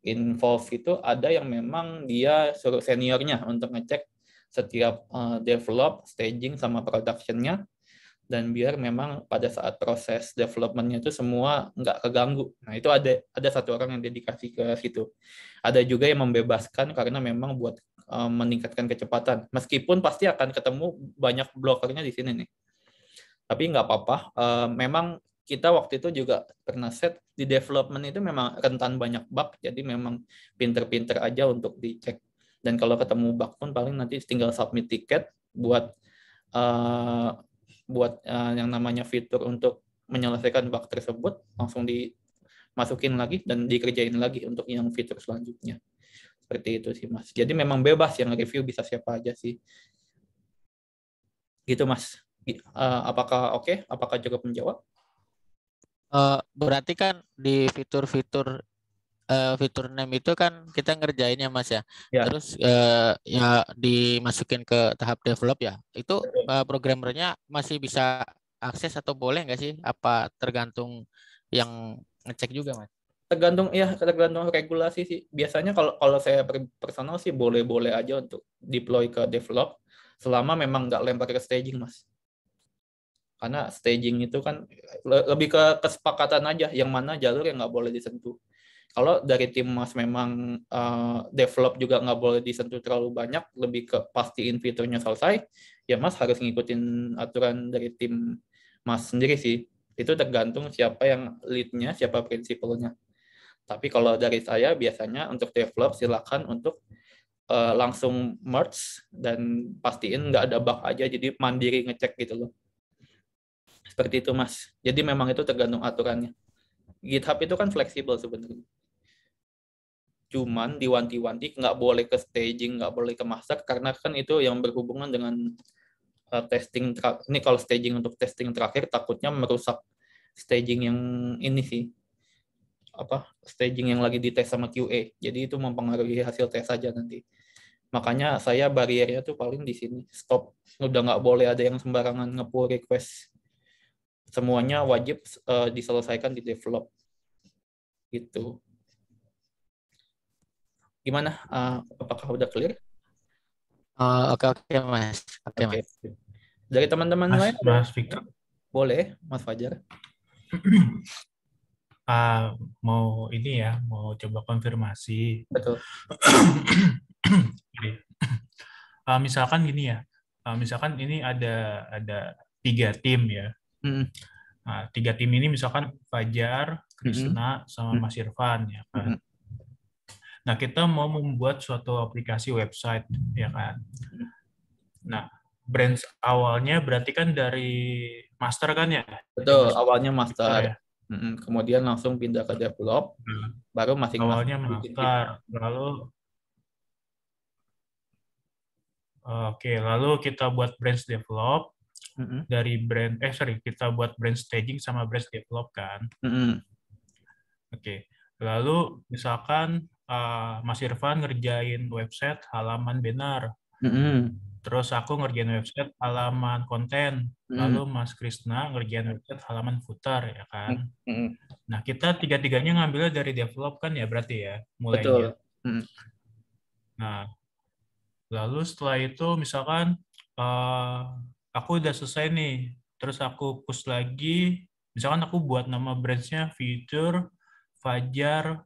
Speaker 1: involve itu, ada yang memang dia suruh seniornya untuk ngecek setiap develop, staging, sama production-nya, dan biar memang pada saat proses development-nya itu semua nggak keganggu. Nah, itu ada satu orang yang dedikasi ke situ. Ada juga yang membebaskan karena memang buat meningkatkan kecepatan. Meskipun pasti akan ketemu banyak blokernya di sini nih. Tapi nggak apa-apa. Memang kita waktu itu juga pernah set di development itu memang rentan banyak bug, jadi memang pinter-pinter aja untuk dicek. Dan kalau ketemu bug pun paling nanti tinggal submit tiket buat yang namanya fitur untuk menyelesaikan bug tersebut, langsung dimasukin lagi dan dikerjain lagi untuk yang fitur selanjutnya. Seperti itu sih, Mas. Jadi memang bebas, yang review bisa siapa aja sih. Gitu, Mas. Apakah oke? Apakah cukup menjawab?
Speaker 3: Berarti kan di fitur-fitur fitur name itu kan kita ngerjainnya, Mas ya. Terus ya dimasukin ke tahap develop ya. Itu programmernya masih bisa akses atau boleh nggak sih? Apa tergantung yang ngecek juga, Mas?
Speaker 1: Tergantung regulasi sih. Biasanya kalau saya personal sih boleh-boleh aja untuk deploy ke develop, selama memang nggak lempar ke staging, Mas. Karena staging itu kan lebih ke kesepakatan aja, yang mana jalur yang nggak boleh disentuh. Kalau dari tim Mas memang develop juga nggak boleh disentuh terlalu banyak, lebih ke pastiin fiturnya selesai, ya Mas harus ngikutin aturan dari tim Mas sendiri sih. Itu tergantung siapa yang lead-nya, siapa prinsipalnya. Tapi kalau dari saya biasanya untuk develop silakan untuk langsung merge dan pastiin nggak ada bug aja, jadi mandiri ngecek gitu loh. Seperti itu, Mas. Jadi memang itu tergantung aturannya. GitHub itu kan fleksibel sebenarnya. Cuman diwanti-wanti nggak boleh ke staging, nggak boleh ke master, karena kan itu yang berhubungan dengan testing. Ini kalau staging untuk testing terakhir takutnya merusak staging yang ini sih, staging yang lagi dites sama QA. Jadi itu mempengaruhi hasil tes saja nanti. Makanya saya bariernya tuh paling di sini, stop. Udah nggak boleh ada yang sembarangan nge-pull request. Semuanya wajib diselesaikan di develop. Gitu. Gimana? Apakah udah clear?
Speaker 3: Oke, Mas. Oke, Mas.
Speaker 1: Dari teman-teman lain?
Speaker 10: Mas Victor.
Speaker 1: Boleh, Mas Fajar.
Speaker 10: Mau ini ya, mau coba konfirmasi.
Speaker 1: Betul.
Speaker 10: Misalkan gini ya, misalkan ini ada 3 tim ya. Nah, 3 tim ini misalkan Fajar, Krisna, sama Mas Irfan ya kan. Nah, kita mau membuat suatu aplikasi website ya kan. Nah, branch awalnya berarti kan dari master kan ya?
Speaker 1: Betul, awalnya master. Ya. Kemudian langsung pindah ke develop, baru masing-masing.
Speaker 10: Awalnya master, lalu kita buat branch develop. Dari kita buat branch staging sama branch develop kan. Lalu misalkan Mas Irfan ngerjain website halaman banner, terus aku ngerjain website halaman konten, lalu Mas Krisna ngerjain website halaman footer ya kan. Nah, kita 3-tiganya ngambilnya dari develop kan ya berarti ya mulainya.
Speaker 1: Betul.
Speaker 10: Nah, lalu setelah itu misalkan aku udah selesai nih, terus aku push lagi, misalkan aku buat nama branch-nya feature Fajar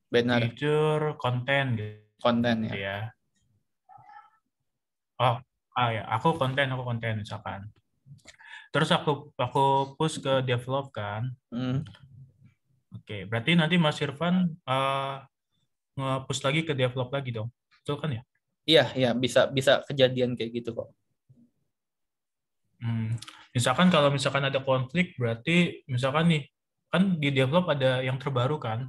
Speaker 1: Benar.
Speaker 10: feature konten gitu.
Speaker 1: Konten ya.
Speaker 10: Ya, aku konten misalkan. Terus aku push ke develop kan. Berarti nanti Mas Irfan nge-push lagi ke develop lagi dong. Betul kan ya?
Speaker 1: Iya, bisa kejadian kayak gitu kok.
Speaker 10: Misalkan kalau misalkan ada konflik, berarti misalkan nih, kan di develop ada yang terbaru kan?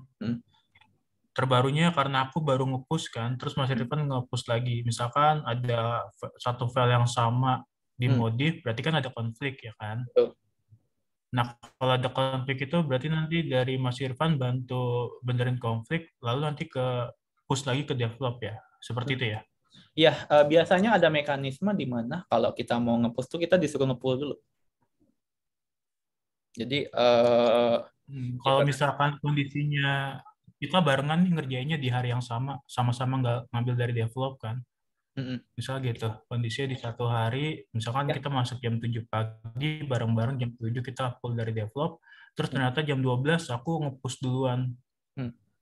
Speaker 10: Terbarunya karena aku baru nge-push kan, terus Mas Irfan nge-push lagi. Misalkan ada satu file yang sama dimodif, berarti kan ada konflik ya kan? Nah, kalau ada konflik itu berarti nanti dari Mas Irfan bantu benerin konflik, lalu nanti push lagi ke develop ya? Seperti itu ya?
Speaker 1: Iya, biasanya ada mekanisme di mana kalau kita mau nge-push tuh kita disuruh nge-pull dulu. Jadi
Speaker 10: kalau misalkan kondisinya kita barengan nih ngerjainnya di hari yang sama-sama nggak ngambil dari develop kan. Misal gitu, kondisinya di satu hari, misalkan kita masuk jam 7 pagi, bareng-bareng jam 7 kita pull dari develop, terus ternyata jam 12 aku nge-push duluan.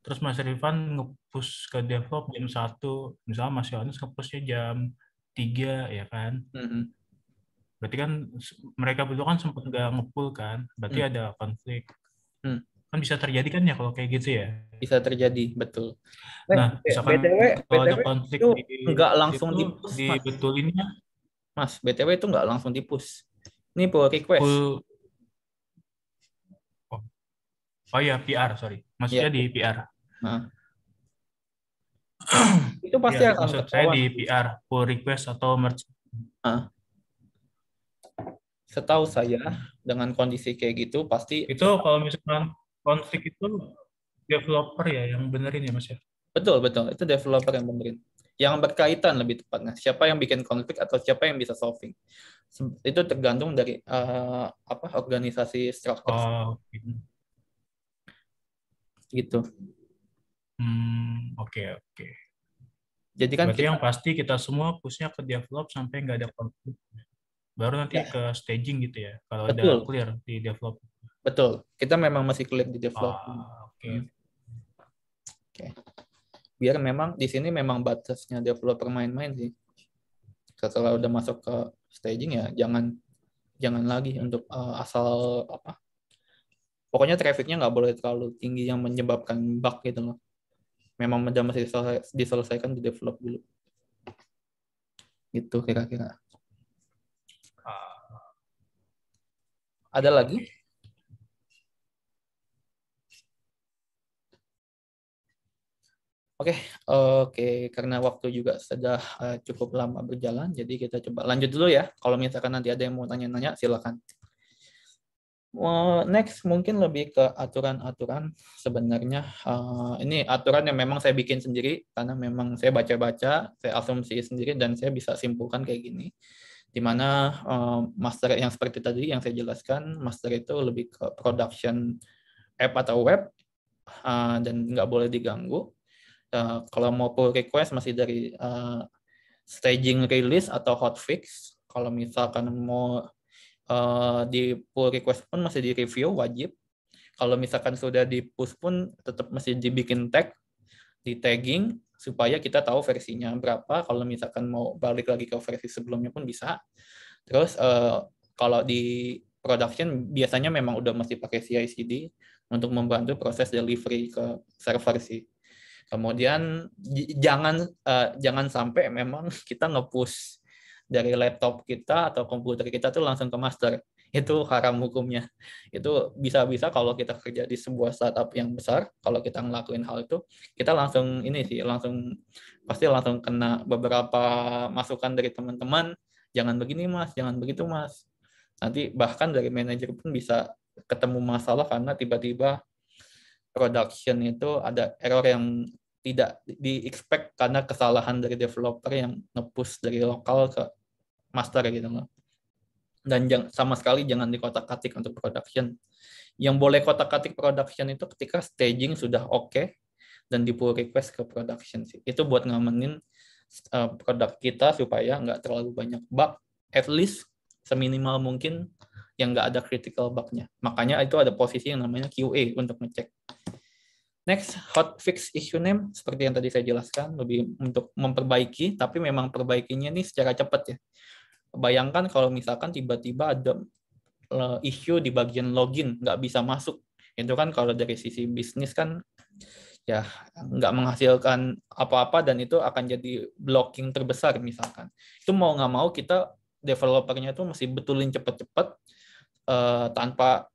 Speaker 10: Terus Mas Irfan nge-push ke develop jam 1, misalnya Mas Yohanes nge-pushnya jam 3, ya kan? Berarti kan mereka berdua kan sempat nggak nge-pull kan, berarti ada konflik. Kan bisa terjadi kan ya kalau kayak gitu ya?
Speaker 1: Bisa terjadi, betul.
Speaker 10: Nah, misalkan kalau ada konflik
Speaker 1: nggak langsung di-push,
Speaker 10: dibetulinnya.
Speaker 1: Mas, BTW itu nggak langsung di-push. Ini pull request.
Speaker 10: Oh ya, PR, sorry. Maksudnya di PR.
Speaker 1: Nah. Itu pasti
Speaker 10: ya,
Speaker 1: akan
Speaker 10: maksud saya di PR, pull request atau merge.
Speaker 1: Setahu saya, dengan kondisi kayak gitu, pasti...
Speaker 10: Itu kalau misalkan konflik itu developer ya yang benerin ya, Mas ya?
Speaker 1: Betul. Itu developer yang benerin. Yang berkaitan lebih tepatnya. Siapa yang bikin konflik atau siapa yang bisa solving. Itu tergantung dari organisasi struktur. Gitu.
Speaker 10: Oke.
Speaker 1: Jadi kan
Speaker 10: berarti yang pasti kita semua pushnya ke develop sampai nggak ada konflik. Baru nanti ke staging gitu ya. Kalau udah clear di develop.
Speaker 1: Betul. Kita memang masih clear di develop.
Speaker 10: Oke.
Speaker 1: Biar memang di sini memang batasnya developer main-main sih. Setelah udah masuk ke staging ya jangan lagi untuk asal pokoknya trafficnya nggak boleh terlalu tinggi yang menyebabkan bug gitu loh. Memang udah masih diselesaikan di develop dulu. Gitu kira-kira. Ada lagi? Oke, karena waktu juga sudah cukup lama berjalan, jadi kita coba lanjut dulu ya. Kalau misalkan nanti ada yang mau tanya-nanya, silakan. Next mungkin lebih ke aturan-aturan. Sebenarnya ini aturan yang memang saya bikin sendiri karena memang saya baca-baca, saya asumsi sendiri dan saya bisa simpulkan kayak gini. Di mana master yang seperti tadi yang saya jelaskan, master itu lebih ke production app atau web dan nggak boleh diganggu. Kalau mau pull request masih dari staging release atau hotfix. Kalau misalkan mau di pull request pun masih di review wajib. Kalau misalkan sudah di push pun tetap masih dibikin tag, di tagging supaya kita tahu versinya berapa. Kalau misalkan mau balik lagi ke versi sebelumnya pun bisa. Terus kalau di production biasanya memang udah mesti pakai CI/CD untuk membantu proses delivery ke server sih. Kemudian jangan sampai memang kita nge-push dari laptop kita atau komputer kita tuh langsung ke master. Itu haram hukumnya. Itu bisa-bisa kalau kita kerja di sebuah startup yang besar, kalau kita ngelakuin hal itu, kita langsung pasti langsung kena beberapa masukan dari teman-teman, jangan begini Mas, jangan begitu Mas. Nanti bahkan dari manajer pun bisa ketemu masalah karena tiba-tiba production itu ada error yang tidak di-expect karena kesalahan dari developer yang nge-push dari lokal ke master gitu loh. Dan sama sekali jangan dikotak-katik untuk production. Yang boleh kotak-katik production itu ketika staging sudah oke dan di pull request ke production sih. Itu buat ngamenin produk kita supaya nggak terlalu banyak bug, at least seminimal mungkin yang nggak ada critical bug-nya. Makanya itu ada posisi yang namanya QA untuk ngecek. Next, hotfix issue name, seperti yang tadi saya jelaskan, lebih untuk memperbaiki, tapi memang perbaikinya ini secara cepat ya. Bayangkan kalau misalkan tiba-tiba ada issue di bagian login, nggak bisa masuk. Itu kan kalau dari sisi bisnis kan ya nggak menghasilkan apa-apa dan itu akan jadi blocking terbesar misalkan. Itu mau nggak mau kita developernya itu mesti betulin cepat-cepat tanpa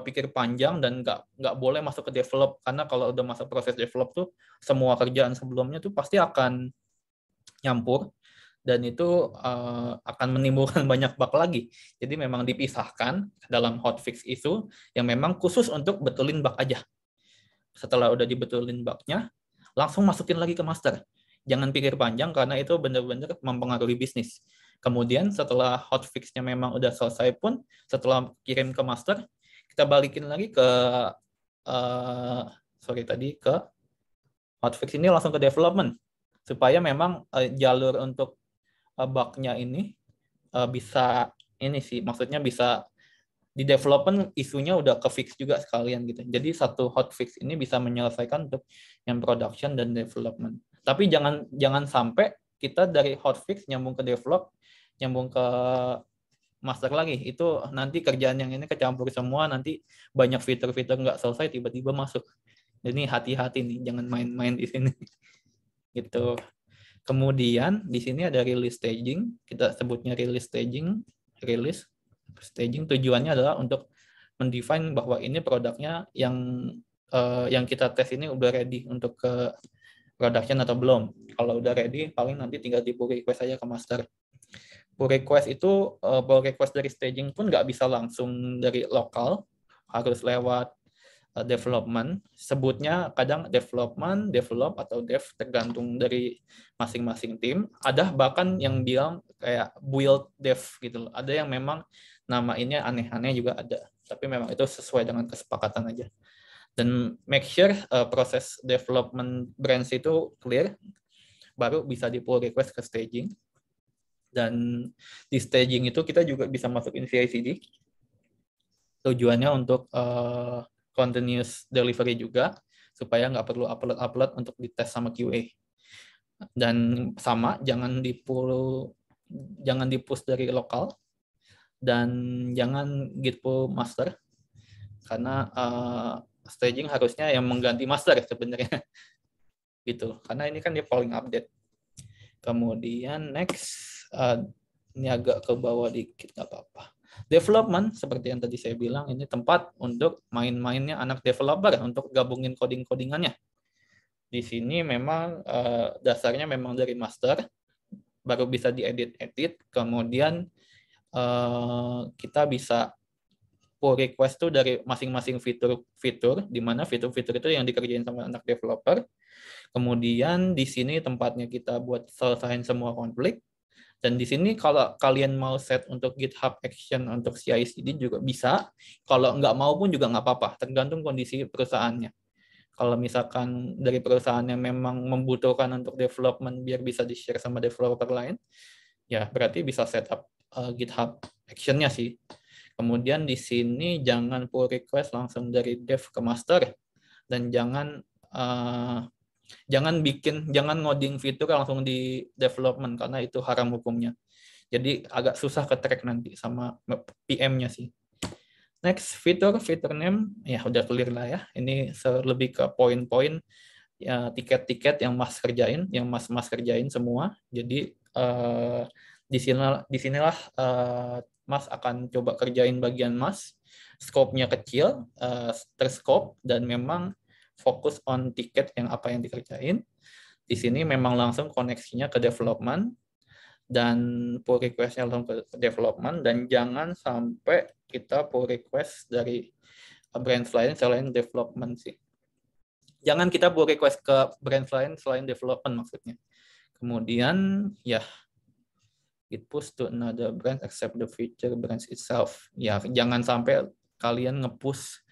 Speaker 1: pikir panjang dan nggak boleh masuk ke develop karena kalau udah masuk proses develop tuh semua kerjaan sebelumnya tuh pasti akan nyampur dan itu akan menimbulkan banyak bug lagi. Jadi memang dipisahkan dalam hotfix itu yang memang khusus untuk betulin bug aja. Setelah udah dibetulin bug-nya, langsung masukin lagi ke master. Jangan pikir panjang karena itu benar-benar mempengaruhi bisnis. Kemudian setelah hotfix-nya memang udah selesai pun, setelah kirim ke master, kita balikin lagi ke ke hotfix ini langsung ke development supaya memang jalur untuk bug-nya ini bisa maksudnya bisa di development isunya udah ke fix juga sekalian gitu. Jadi satu hotfix ini bisa menyelesaikan untuk yang production dan development. Tapi jangan sampai kita dari hotfix nyambung ke develop, nyambung ke master lagi. Itu nanti kerjaan yang ini kecampur semua, nanti banyak fitur-fitur nggak selesai tiba-tiba masuk. Jadi hati-hati nih, jangan main-main di sini. Gitu. Kemudian di sini ada release staging, kita sebutnya release staging, staging tujuannya adalah untuk mendefine bahwa ini produknya yang kita tes ini udah ready untuk ke production atau belum. Kalau udah ready, paling nanti tinggal di pull request aja ke master. Pull request itu, pull request dari staging pun nggak bisa langsung dari lokal, harus lewat development. Sebutnya kadang development, develop, atau dev, tergantung dari masing-masing tim. Ada bahkan yang bilang kayak build dev gitu loh. Ada yang memang nama ini aneh-aneh juga ada. Tapi memang itu sesuai dengan kesepakatan aja. Dan make sure proses development branch itu clear, baru bisa di pull request ke staging. Dan di staging itu kita juga bisa masukin CI/CD. Tujuannya untuk continuous delivery juga, supaya nggak perlu upload untuk dites sama QA. Dan sama, jangan di-push dari lokal, dan jangan git pull master, karena staging harusnya yang mengganti master sebenarnya. Gitu, karena ini kan dia paling update. Kemudian next, ini agak ke bawah dikit, nggak apa-apa. Development, seperti yang tadi saya bilang, ini tempat untuk main-mainnya anak developer untuk gabungin coding-codingannya. Di sini memang dasarnya memang dari master, baru bisa diedit-edit, kemudian kita bisa pull request tuh dari masing-masing fitur, di mana fitur-fitur itu yang dikerjain sama anak developer. Kemudian di sini tempatnya kita buat selesaiin semua konflik. Dan di sini kalau kalian mau set untuk GitHub Action untuk CI/CD juga bisa. Kalau nggak mau pun juga nggak apa-apa, tergantung kondisi perusahaannya. Kalau misalkan dari perusahaan yang memang membutuhkan untuk development biar bisa di-share sama developer lain, ya berarti bisa setup GitHub Action-nya sih. Kemudian di sini jangan pull request langsung dari dev ke master, dan jangan ngoding fitur langsung di development karena itu haram hukumnya. Jadi agak susah ke track nanti sama PM-nya sih. Next, fitur name, ya udah clear lah ya. Ini lebih ke poin-poin ya, tiket-tiket yang Mas kerjain, yang Mas kerjain semua. Jadi disinilah Mas akan coba kerjain bagian Mas. Scope-nya kecil, terscope, dan memang fokus on tiket yang apa yang dikerjain. Di sini memang langsung koneksinya ke development, dan pull request-nya langsung ke development, dan jangan sampai kita pull request dari branch lain selain development sih. Jangan kita pull request ke branch lain selain development maksudnya. Kemudian ya, Git push to another branch except the feature branch itself. Ya, jangan sampai kalian nge-push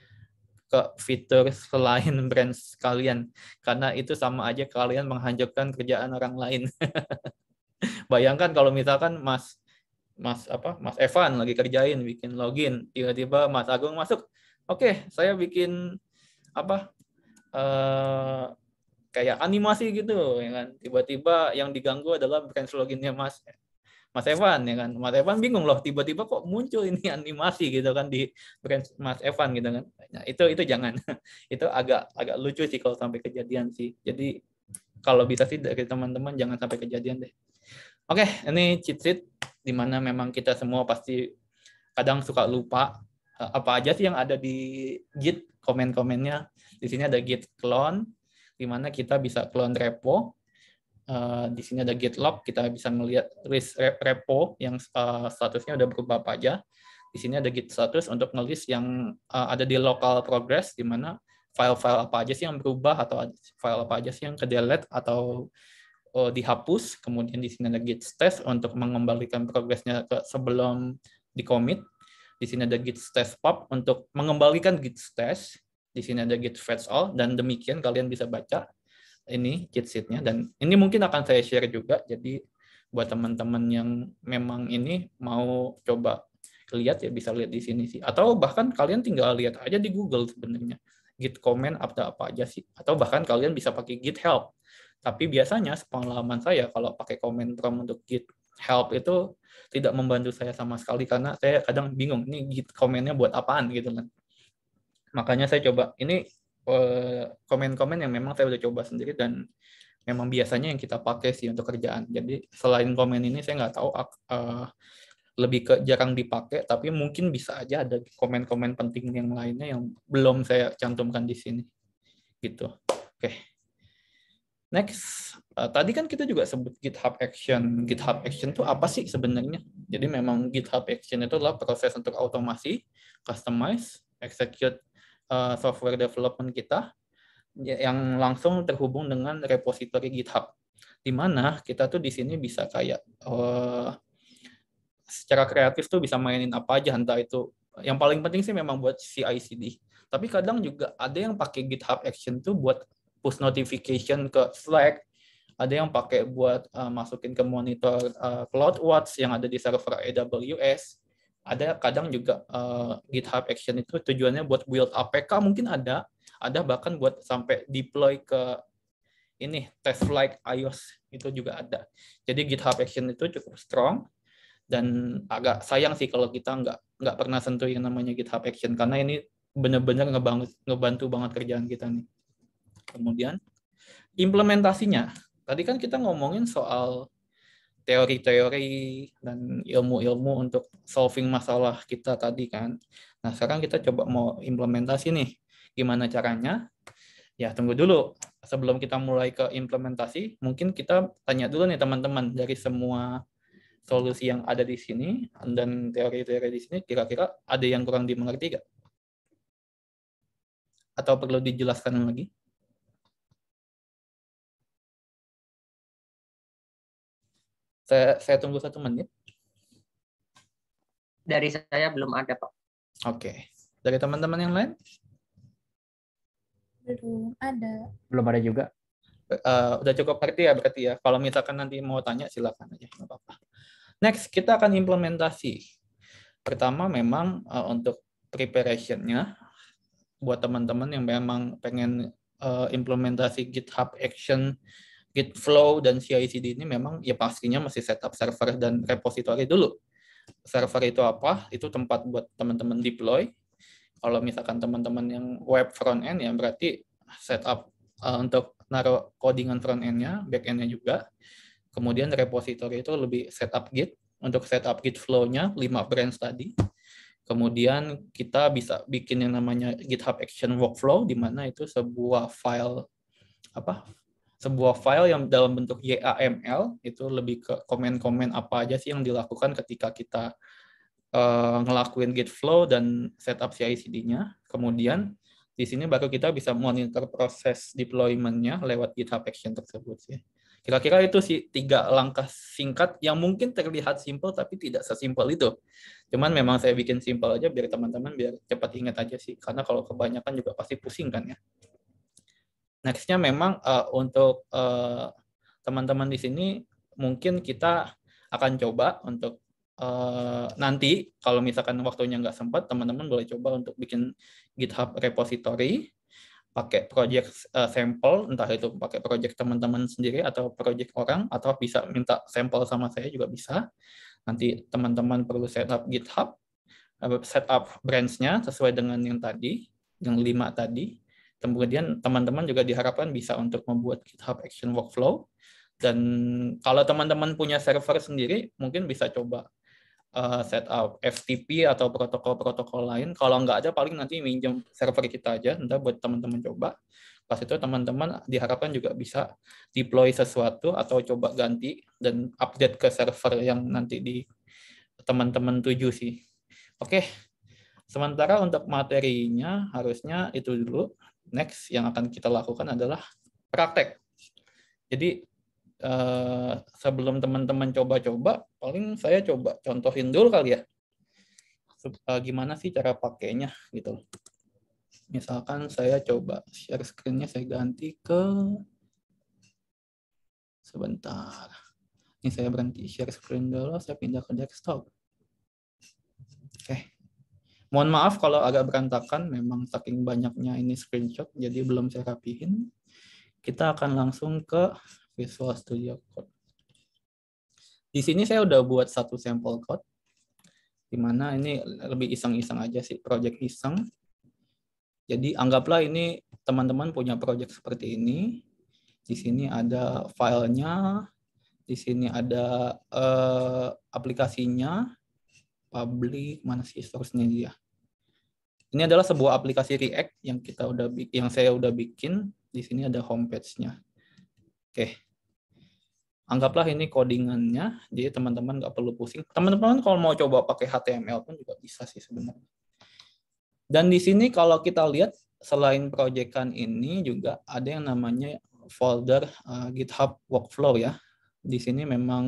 Speaker 1: ke fitur selain branch kalian, karena itu sama aja kalian menghancurkan kerjaan orang lain. Bayangkan kalau misalkan Mas Evan lagi kerjain bikin login, tiba-tiba Mas Agung masuk, oke, saya bikin kayak animasi gitu, ya kan? Tiba-tiba yang diganggu adalah branch loginnya Mas Evan, ya kan? Mas Evan bingung loh, tiba-tiba kok muncul ini animasi gitu kan di branch Mas Evan gitu kan? Nah, itu jangan, itu agak lucu sih kalau sampai kejadian sih. Jadi kalau bisa sih dari teman-teman jangan sampai kejadian deh. Oke, ini cheat sheet di mana memang kita semua pasti kadang suka lupa apa aja sih yang ada di Git, komen-komennya. Di sini ada Git clone, di mana kita bisa clone repo. Di sini ada Git log, kita bisa melihat list repo yang statusnya udah berubah apa aja. Di sini ada Git status untuk ngelist yang ada di local progress, di mana file-file apa aja sih yang berubah, atau file apa aja sih yang ke-delete atau dihapus. Kemudian di sini ada Git stash untuk mengembalikan progresnya ke sebelum di commit. Di sini ada Git stash pub untuk mengembalikan Git stash. Di sini ada Git fetch all, dan demikian kalian bisa baca ini cheat sheet-nya, dan ini mungkin akan saya share juga. Jadi buat teman-teman yang memang ini mau coba lihat ya bisa lihat di sini sih, atau bahkan kalian tinggal lihat aja di Google sebenarnya Git comment apa aja sih, atau bahkan kalian bisa pakai Git help. Tapi biasanya pengalaman saya kalau pakai comment prompt untuk Git help itu tidak membantu saya sama sekali, karena saya kadang bingung ini Git comment-nya buat apaan gitu kan. Makanya saya coba ini komen-komen yang memang saya udah coba sendiri dan memang biasanya yang kita pakai sih untuk kerjaan. Jadi selain komen ini saya nggak tahu lebih ke jarang dipakai, tapi mungkin bisa aja ada komen-komen penting yang lainnya yang belum saya cantumkan di sini. Gitu. Oke. Next, tadi kan kita juga sebut GitHub Action. GitHub Action itu apa sih sebenarnya? Jadi memang GitHub Action itu adalah proses untuk automasi, customize, execute software development kita yang langsung terhubung dengan repository GitHub. Di mana kita tuh di sini bisa kayak secara kreatif tuh bisa mainin apa aja, entah itu yang paling penting sih memang buat CI/CD. Tapi kadang juga ada yang pakai GitHub Action tuh buat push notification ke Slack, ada yang pakai buat masukin ke monitor CloudWatch yang ada di server AWS, ada kadang juga GitHub Action itu tujuannya buat build APK, mungkin ada bahkan buat sampai deploy ke ini test flight iOS itu juga ada. Jadi GitHub Action itu cukup strong, dan agak sayang sih kalau kita nggak pernah sentuh yang namanya GitHub Action, karena ini benar-benar ngebantu banget kerjaan kita nih. Kemudian implementasinya, tadi kan kita ngomongin soal teori-teori dan ilmu-ilmu untuk solving masalah kita tadi kan. Nah, sekarang kita coba mau implementasi nih. Gimana caranya? Ya, tunggu dulu. Sebelum kita mulai ke implementasi, mungkin kita tanya dulu nih teman-teman, dari semua solusi yang ada di sini dan teori-teori di sini, kira-kira ada yang kurang dimengerti nggak? Atau perlu dijelaskan lagi? Saya tunggu 1 menit.
Speaker 6: Dari saya belum ada, Pak.
Speaker 1: Oke. Dari teman-teman yang lain?
Speaker 5: Belum ada.
Speaker 4: Belum ada juga.
Speaker 1: Udah cukup ngerti ya berarti ya. Kalau misalkan nanti mau tanya silakan aja, nggak apa-apa. Next, kita akan implementasi. Pertama memang untuk preparation-nya buat teman-teman yang memang pengen implementasi GitHub Action, Git Flow, dan CI/CD ini memang ya pastinya mesti setup server dan repository dulu. Server itu apa? Itu tempat buat teman-teman deploy. Kalau misalkan teman-teman yang web front-end ya berarti setup untuk naruh codingan front-end-nya, back-end-nya juga. Kemudian repository itu lebih setup Git. Untuk setup Git Flow-nya 5 branch tadi. Kemudian kita bisa bikin yang namanya GitHub Action Workflow, di mana itu sebuah file yang dalam bentuk YAML, itu lebih ke komen-komen apa aja sih yang dilakukan ketika kita ngelakuin Git Flow dan setup CI/CD-nya. Kemudian di sini baru kita bisa monitor proses deployment-nya lewat GitHub Action tersebut sih. Kira-kira itu sih 3 langkah singkat yang mungkin terlihat simpel tapi tidak sesimpel itu. Cuman memang saya bikin simpel aja biar teman-teman biar cepat ingat aja sih. Karena kalau kebanyakan juga pasti pusing kan ya. Next-nya memang untuk teman-teman di sini mungkin kita akan coba untuk nanti kalau misalkan waktunya nggak sempat, teman-teman boleh coba untuk bikin GitHub repository pakai project sampel, entah itu pakai project teman-teman sendiri atau project orang, atau bisa minta sampel sama saya juga bisa. Nanti teman-teman perlu setup GitHub, setup branch-nya sesuai dengan yang tadi, yang 5 tadi. Kemudian teman-teman juga diharapkan bisa untuk membuat GitHub Action Workflow. Dan kalau teman-teman punya server sendiri, mungkin bisa coba setup FTP atau protokol-protokol lain. Kalau nggak ada, paling nanti minjem server kita aja, entah buat teman-teman coba. Pas itu teman-teman diharapkan juga bisa deploy sesuatu atau coba ganti dan update ke server yang nanti di teman-teman tuju sih. Oke, sementara untuk materinya harusnya itu dulu. Next yang akan kita lakukan adalah praktek. Jadi sebelum teman-teman coba-coba, paling saya coba contohin dulu kali ya. Gimana sih cara pakainya gitu. Misalkan saya coba share screen-nya, saya ganti ke sebentar. Ini saya berhenti share screen dulu, saya pindah ke desktop. Oke. Mohon maaf kalau agak berantakan, memang saking banyaknya ini screenshot, jadi belum saya rapihin. Kita akan langsung ke Visual Studio Code. Di sini saya udah buat satu sampel code, di mana ini lebih iseng-iseng aja sih, project iseng. Jadi anggaplah ini teman-teman punya project seperti ini. Di sini ada filenya, di sini ada aplikasinya, public, mana sih source-nya dia. Ini adalah sebuah aplikasi React yang saya udah bikin. Di sini ada homepage-nya. Oke. Anggaplah ini codingannya, jadi teman-teman nggak perlu pusing. Teman-teman kalau mau coba pakai HTML pun juga bisa sih sebenarnya. Dan di sini kalau kita lihat, selain proyekan ini juga ada yang namanya folder GitHub Workflow ya. Di sini memang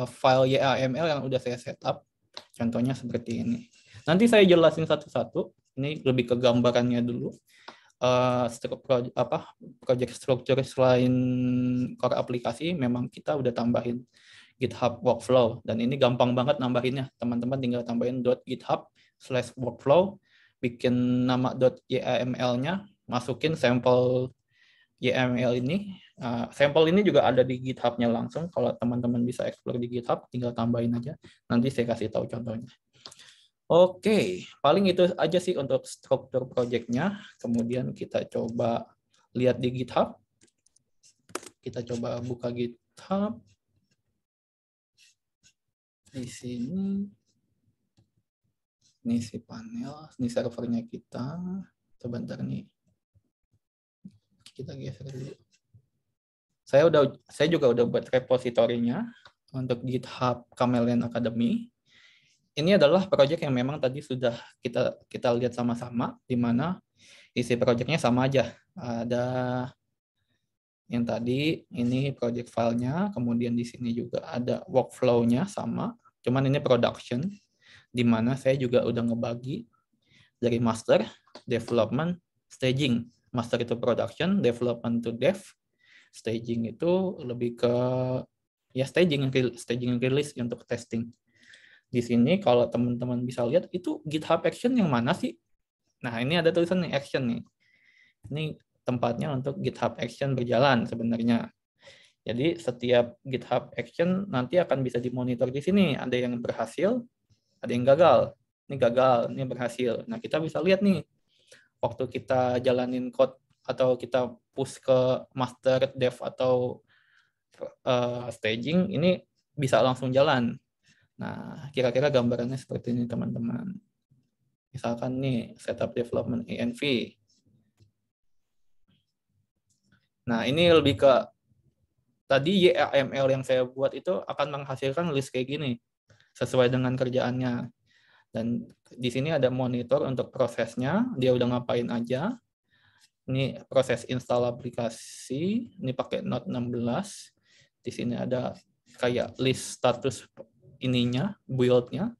Speaker 1: file YAML yang udah saya setup. Contohnya seperti ini. Nanti saya jelasin satu-satu. Ini lebih ke gambarannya dulu. Project structure selain core aplikasi, memang kita udah tambahin GitHub Workflow. Dan ini gampang banget nambahinnya. Teman-teman tinggal tambahin .github/workflow, bikin nama .yml-nya, masukin sampel YAML ini. Sampel ini juga ada di GitHub-nya langsung. Kalau teman-teman bisa explore di GitHub, tinggal tambahin aja. Nanti saya kasih tahu contohnya. Oke, paling itu aja sih untuk struktur project-nya. Kemudian kita coba lihat di GitHub. Kita coba buka GitHub. Di sini ini si panel, ini servernya kita. Sebentar nih. Kita geser dulu. Saya juga udah buat repositorinya untuk GitHub Chameleon Academy. Ini adalah proyek yang memang tadi sudah kita lihat sama-sama, di mana isi proyeknya sama aja. Ada yang tadi ini project filenya, kemudian di sini juga ada workflow-nya sama, cuman ini production, di mana saya juga udah ngebagi dari master, development, staging. Master itu production, development to dev, staging itu lebih ke ya staging release untuk testing. Di sini kalau teman-teman bisa lihat itu GitHub Action yang mana sih? Nah, ini ada tulisan nih Action nih. Ini tempatnya untuk GitHub Action berjalan sebenarnya. Jadi setiap GitHub Action nanti akan bisa dimonitor di sini. Ada yang berhasil, ada yang gagal. Ini gagal, ini berhasil. Nah, kita bisa lihat nih waktu kita jalanin code atau kita push ke master, dev atau staging, ini bisa langsung jalan. Nah, kira-kira gambarannya seperti ini, teman-teman. Misalkan nih, setup development env. Nah, ini lebih ke, tadi YAML yang saya buat itu akan menghasilkan list kayak gini, sesuai dengan kerjaannya. Dan di sini ada monitor untuk prosesnya, dia udah ngapain aja. Ini proses install aplikasi, ini pakai Node 16. Di sini ada kayak list status ininya, build-nya.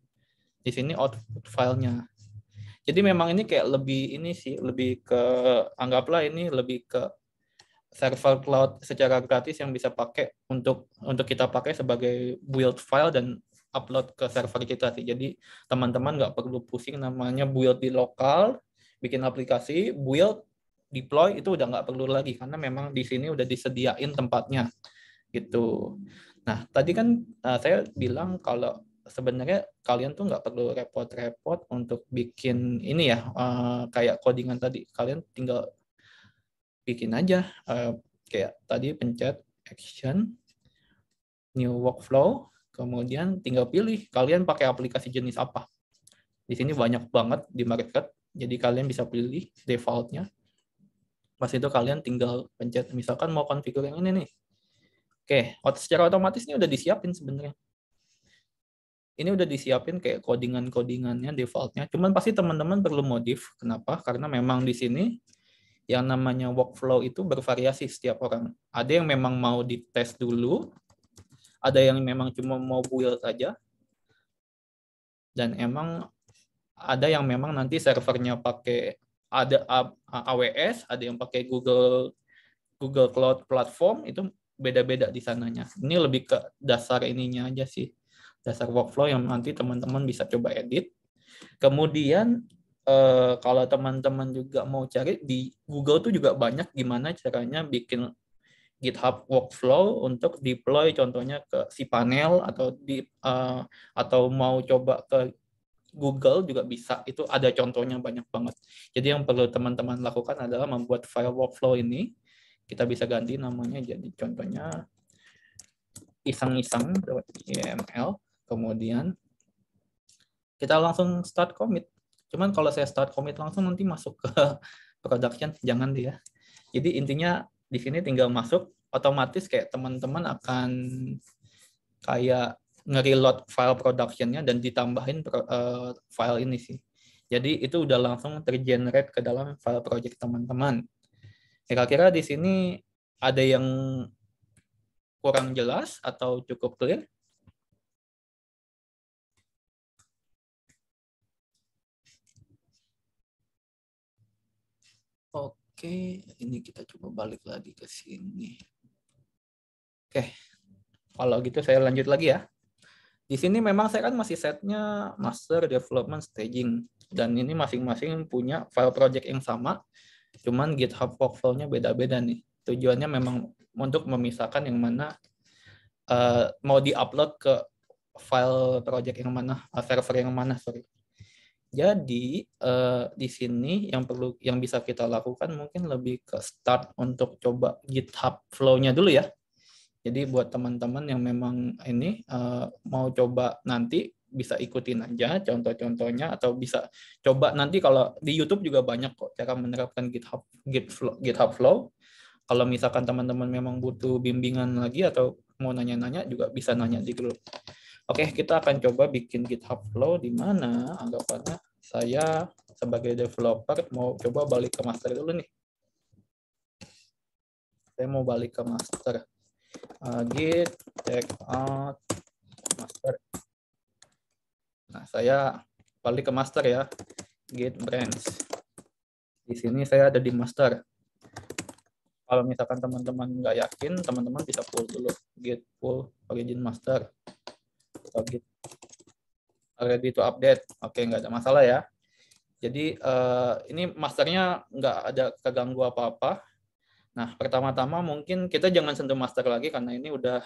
Speaker 1: Di sini output filenya. Jadi memang ini kayak lebih ini sih, lebih ke, anggaplah ini lebih ke server cloud secara gratis yang bisa pakai untuk kita pakai sebagai build file dan upload ke server kita sih. Jadi teman-teman nggak perlu pusing namanya build di lokal, bikin aplikasi, build, deploy itu udah nggak perlu lagi karena memang di sini udah disediain tempatnya gitu. Nah, tadi kan saya bilang kalau sebenarnya kalian tuh nggak perlu repot-repot untuk bikin ini ya, kayak codingan tadi. Kalian tinggal bikin aja, kayak tadi pencet action, new workflow, kemudian tinggal pilih kalian pakai aplikasi jenis apa. Di sini banyak banget di market, jadi kalian bisa pilih defaultnya. Pas itu kalian tinggal pencet, misalkan mau configure yang ini nih. Oke, secara otomatis ini udah disiapin sebenarnya. Ini udah disiapin kayak codingan-codingannya defaultnya. Cuman pasti teman-teman perlu modif. Kenapa? Karena memang di sini yang namanya workflow itu bervariasi setiap orang. Ada yang memang mau dites dulu, ada yang memang cuma mau build aja, dan emang ada yang memang nanti servernya pakai ada AWS, ada yang pakai Google Cloud Platform, itu beda-beda di sananya. Ini lebih ke dasar ininya aja sih, dasar workflow yang nanti teman-teman bisa coba edit. Kemudian kalau teman-teman juga mau cari di Google tuh juga banyak gimana caranya bikin GitHub workflow untuk deploy contohnya ke cPanel atau mau coba ke Google juga bisa. Itu ada contohnya banyak banget. Jadi yang perlu teman-teman lakukan adalah membuat file workflow ini. Kita bisa ganti namanya jadi contohnya iseng-iseng.yml. Kemudian kita langsung start commit. Cuman kalau saya start commit langsung nanti masuk ke production, jangan dia. Jadi intinya di sini tinggal masuk, otomatis kayak teman-teman akan kayak nge-reload file production-nya dan ditambahin file ini sih. Jadi itu udah langsung tergenerate ke dalam file project teman-teman. Kira-kira di sini ada yang kurang jelas atau cukup clear? Oke, ini kita coba balik lagi ke sini. Oke, kalau gitu saya lanjut lagi ya. Di sini memang saya kan masih setnya master, development, staging. Dan ini masing-masing punya file project yang sama. Cuman GitHub workflow-nya beda-beda nih. Tujuannya memang untuk memisahkan yang mana mau di-upload ke file project yang mana, server yang mana, sorry. Jadi di sini yang bisa kita lakukan mungkin lebih ke start untuk coba GitHub flow-nya dulu ya. Jadi buat teman-teman yang memang ini mau coba nanti bisa ikutin aja contoh-contohnya, atau bisa coba nanti kalau di YouTube juga banyak kok cara menerapkan GitHub Flow. Kalau misalkan teman-teman memang butuh bimbingan lagi atau mau nanya-nanya juga bisa nanya di grup. Oke, kita akan coba bikin GitHub Flow di mana anggapannya saya sebagai developer mau coba balik ke master dulu nih. Saya mau balik ke master. Git check out master. Nah, saya balik ke master ya. Git branch. Di sini saya ada di master. Kalau misalkan teman-teman nggak yakin, teman-teman bisa pull dulu. Git pull origin master. Atau git ready to update. Oke, nggak ada masalah ya. Jadi ini masternya nggak ada keganggu apa-apa. Nah, pertama-tama mungkin kita jangan sentuh master lagi karena ini udah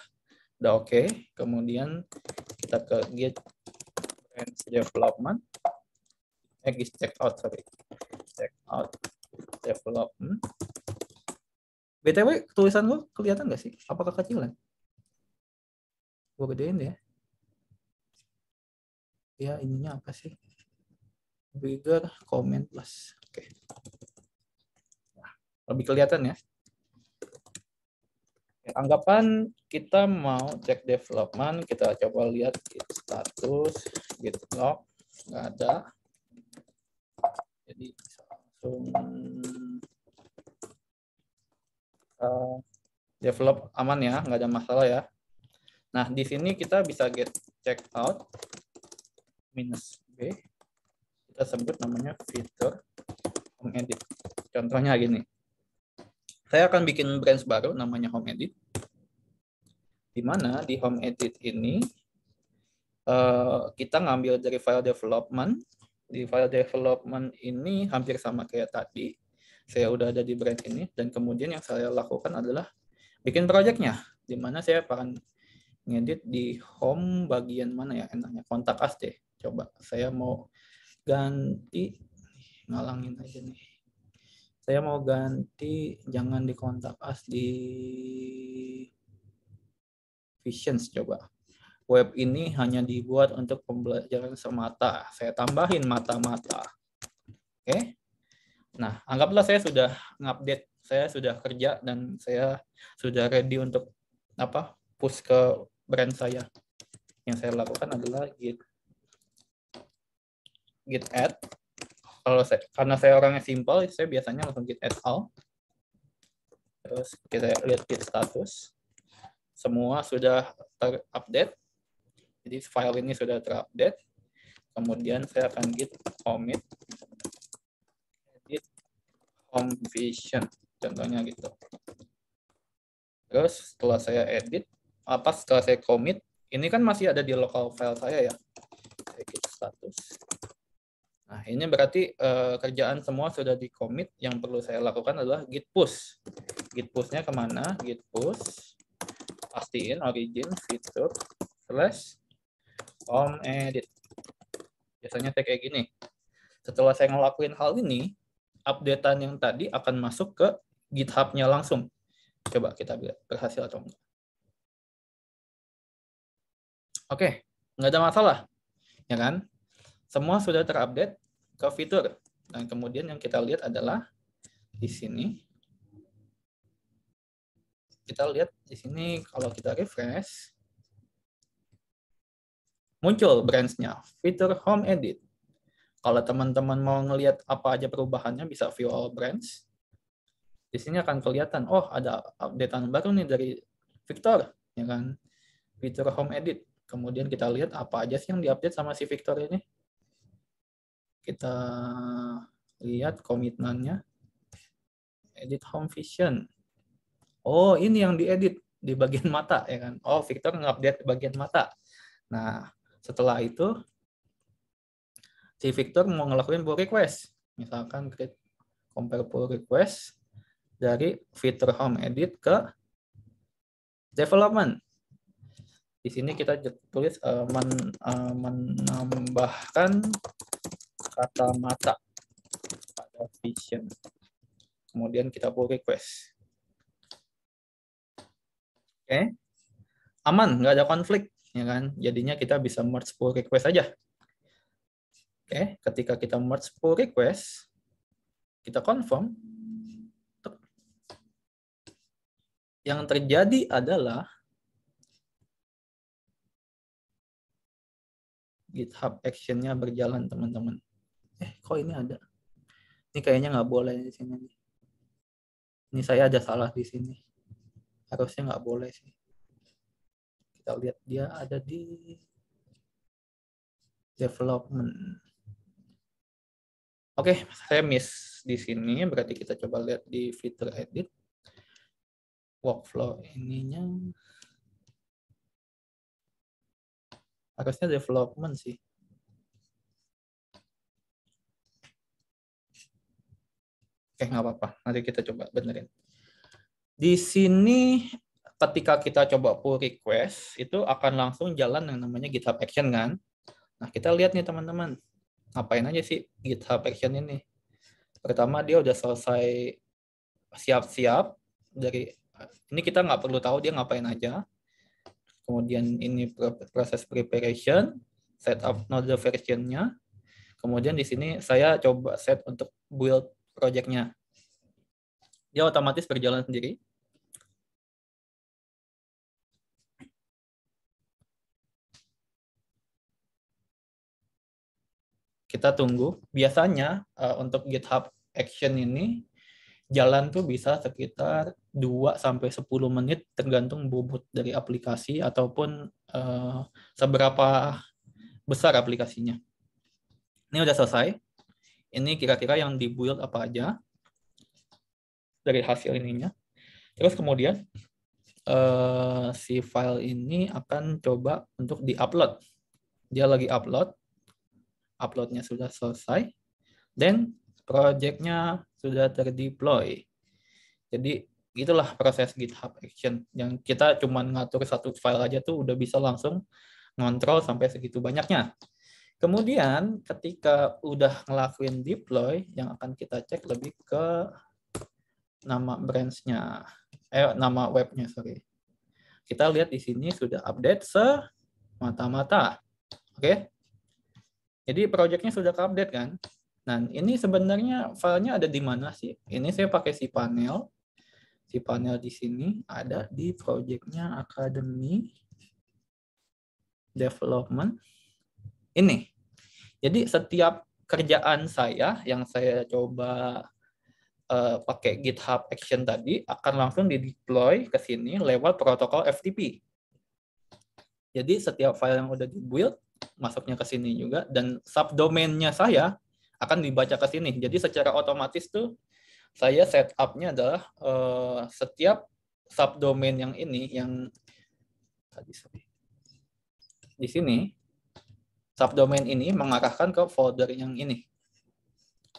Speaker 1: oke. Kemudian kita ke git branch development. Git check out development. BTW tulisan lo kelihatan nggak sih? Apa kekecilan? Gue gedein ya. Ya, ininya apa sih? Bigger comment plus. Oke. Nah, lebih kelihatan ya. Anggapan kita mau cek development, kita coba lihat git status, git log, nggak ada. Jadi langsung develop aman ya, nggak ada masalah ya. Nah, di sini kita bisa get check out -b. Kita sebut namanya fitur home edit. Contohnya gini. Saya akan bikin branch baru namanya home edit. Di mana di home edit ini kita ngambil dari file development. Di file development ini hampir sama kayak tadi. Saya udah ada di branch ini, dan kemudian yang saya lakukan adalah bikin projectnya, di mana saya akan ngedit di home bagian mana ya enaknya, kontak us deh. Coba saya mau ganti, ngalangin aja nih. Saya mau ganti, jangan di kontak us, di Visions coba. Web ini hanya dibuat untuk pembelajaran semata. Saya tambahin mata-mata. Oke. Nah, anggaplah saya sudah ngupdate, saya sudah kerja, dan saya sudah ready untuk push ke brand saya. Yang saya lakukan adalah git add. Karena saya orangnya simple, saya biasanya langsung git add all. Terus kita lihat git status. Semua sudah terupdate. Jadi file ini sudah terupdate. Kemudian saya akan git commit edit home vision, contohnya gitu. Terus setelah saya edit, setelah saya commit, ini kan masih ada di local file saya ya. Saya git status. Nah, ini berarti kerjaan semua sudah di commit. Yang perlu saya lakukan adalah git push. Git push-nya kemana? Git push, pastiin origin fitur /home edit. Biasanya saya kayak gini. Setelah saya ngelakuin hal ini, updatean yang tadi akan masuk ke GitHub-nya langsung. Coba kita lihat berhasil atau enggak. Oke, nggak ada masalah, ya kan? Semua sudah terupdate ke fitur. Dan kemudian yang kita lihat adalah di sini. Kita lihat di sini kalau kita refresh, muncul branch-nya, fitur home edit. Kalau teman-teman mau ngelihat apa aja perubahannya, bisa view all branch. Di sini akan kelihatan, oh ada updatean baru nih dari Victor, ya kan? Fitur home edit. Kemudian kita lihat apa aja sih yang diupdate sama si Victor ini. Kita lihat komitmennya. Edit home vision. Oh, ini yang diedit di bagian mata, ya kan? Oh, Victor ngupdate bagian mata. Nah, setelah itu si Victor mau ngelakuin pull request. Misalkan create compare pull request dari fitur home edit ke development. Di sini kita tulis menambahkan kata mata pada vision. Kemudian kita pull request. Oke. aman, nggak ada konflik, ya kan? Jadinya kita bisa merge pull request aja. Oke, ketika kita merge pull request, kita confirm, yang terjadi adalah GitHub Action-nya berjalan, teman-teman. Kok ini ada? Ini kayaknya nggak boleh di sini. Ini saya ada salah di sini. Harusnya nggak boleh sih. Kita lihat dia ada di development. Oke, saya miss di sini. Berarti kita coba lihat di fitur edit. Workflow ininya. Harusnya development sih. Oke, nggak apa-apa. Nanti kita coba benerin. Di sini ketika kita coba pull request, itu akan langsung jalan yang namanya GitHub Action kan. Nah, kita lihat nih teman-teman. Ngapain aja sih GitHub Action ini? Pertama, dia udah selesai siap-siap. Ini kita nggak perlu tahu dia ngapain aja. Kemudian ini proses preparation, setup node version-nya. Kemudian di sini saya coba set untuk build project-nya. Dia otomatis berjalan sendiri. Kita tunggu. Biasanya untuk GitHub Action ini jalan tuh bisa sekitar 2-10 menit tergantung bobot dari aplikasi ataupun seberapa besar aplikasinya. Ini udah selesai. Ini kira-kira yang di-build apa aja dari hasil ininya. Terus kemudian si file ini akan coba untuk di-upload. Dia lagi upload. Uploadnya sudah selesai. Dan project-nya sudah terdeploy. Jadi itulah proses GitHub Action. Yang kita cuma ngatur satu file aja tuh udah bisa langsung ngontrol sampai segitu banyaknya. Kemudian ketika udah ngelakuin deploy, yang akan kita cek lebih ke nama branch-nya, nama webnya, sorry. Kita lihat di sini sudah update semata-mata. Oke? Jadi project-nya sudah ke-update kan? Nah, ini sebenarnya filenya ada di mana sih? Ini saya pakai cPanel. cPanel di sini ada di project-nya Academy Development. Ini. Jadi setiap kerjaan saya yang saya coba pakai GitHub Action tadi akan langsung di-deploy ke sini lewat protokol FTP. Jadi setiap file yang udah di-build masuknya ke sini juga, dan subdomainnya saya akan dibaca ke sini. Jadi secara otomatis tuh saya setupnya adalah setiap subdomain yang ini, yang tadi di sini, subdomain ini mengarahkan ke folder yang ini,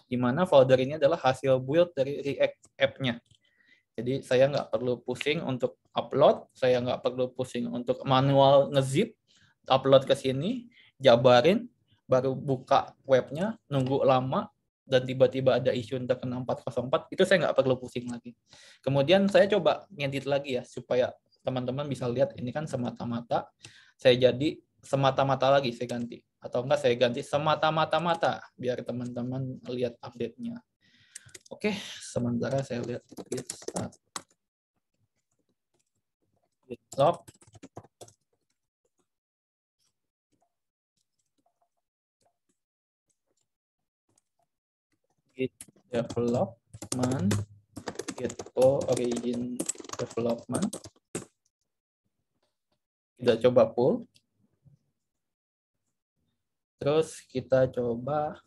Speaker 1: di mana folder ini adalah hasil build dari React app-nya. Jadi saya nggak perlu pusing untuk upload, saya nggak perlu pusing untuk manual nge-zip, upload ke sini, jabarin, baru buka webnya, nunggu lama, dan tiba-tiba ada isu terkena 404, itu saya nggak perlu pusing lagi. Kemudian saya coba ngedit lagi ya, supaya teman-teman bisa lihat ini kan semata-mata, saya jadi semata-mata lagi saya ganti. Atau enggak saya ganti semata-mata-mata, biar teman-teman lihat update-nya. Oke, sementara saya lihat git start. Git log. Git development, git origin development. Kita coba pull. Terus kita coba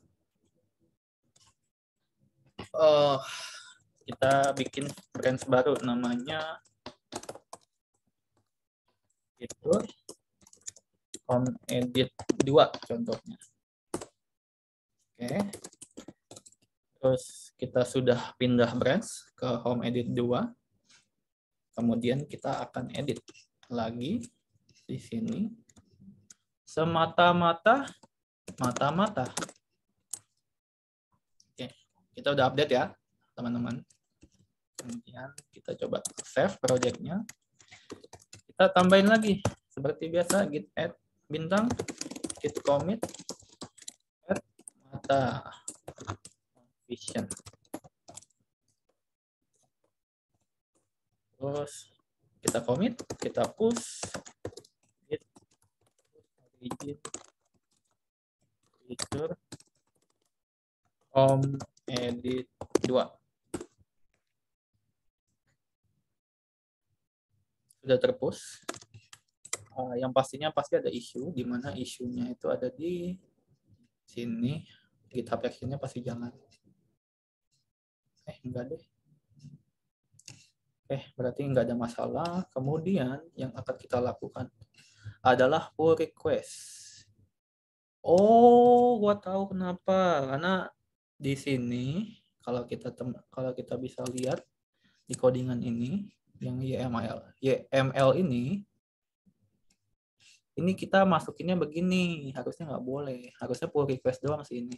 Speaker 1: kita bikin branch baru namanya itu home edit 2 contohnya. Oke. Terus kita sudah pindah branch ke home edit 2. Kemudian kita akan edit lagi di sini. Semata-mata. Oke, kita udah update ya, teman-teman. Kemudian kita coba save project-nya. Kita tambahin lagi seperti biasa git add bintang, git commit add mata vision. Terus kita commit, kita push git origin feature home edit 2. Sudah terpush. Yang pastinya pasti ada issue, di mana issue-nya itu ada di sini. GitHub Action-nya pasti jalan. Enggak deh. Berarti enggak ada masalah. Kemudian yang akan kita lakukan adalah pull request. Oh, gua tahu kenapa. Karena di sini kalau kita bisa lihat di codingan ini yang YML ini kita masukinnya begini, harusnya nggak boleh, harusnya pull request doang sih ini.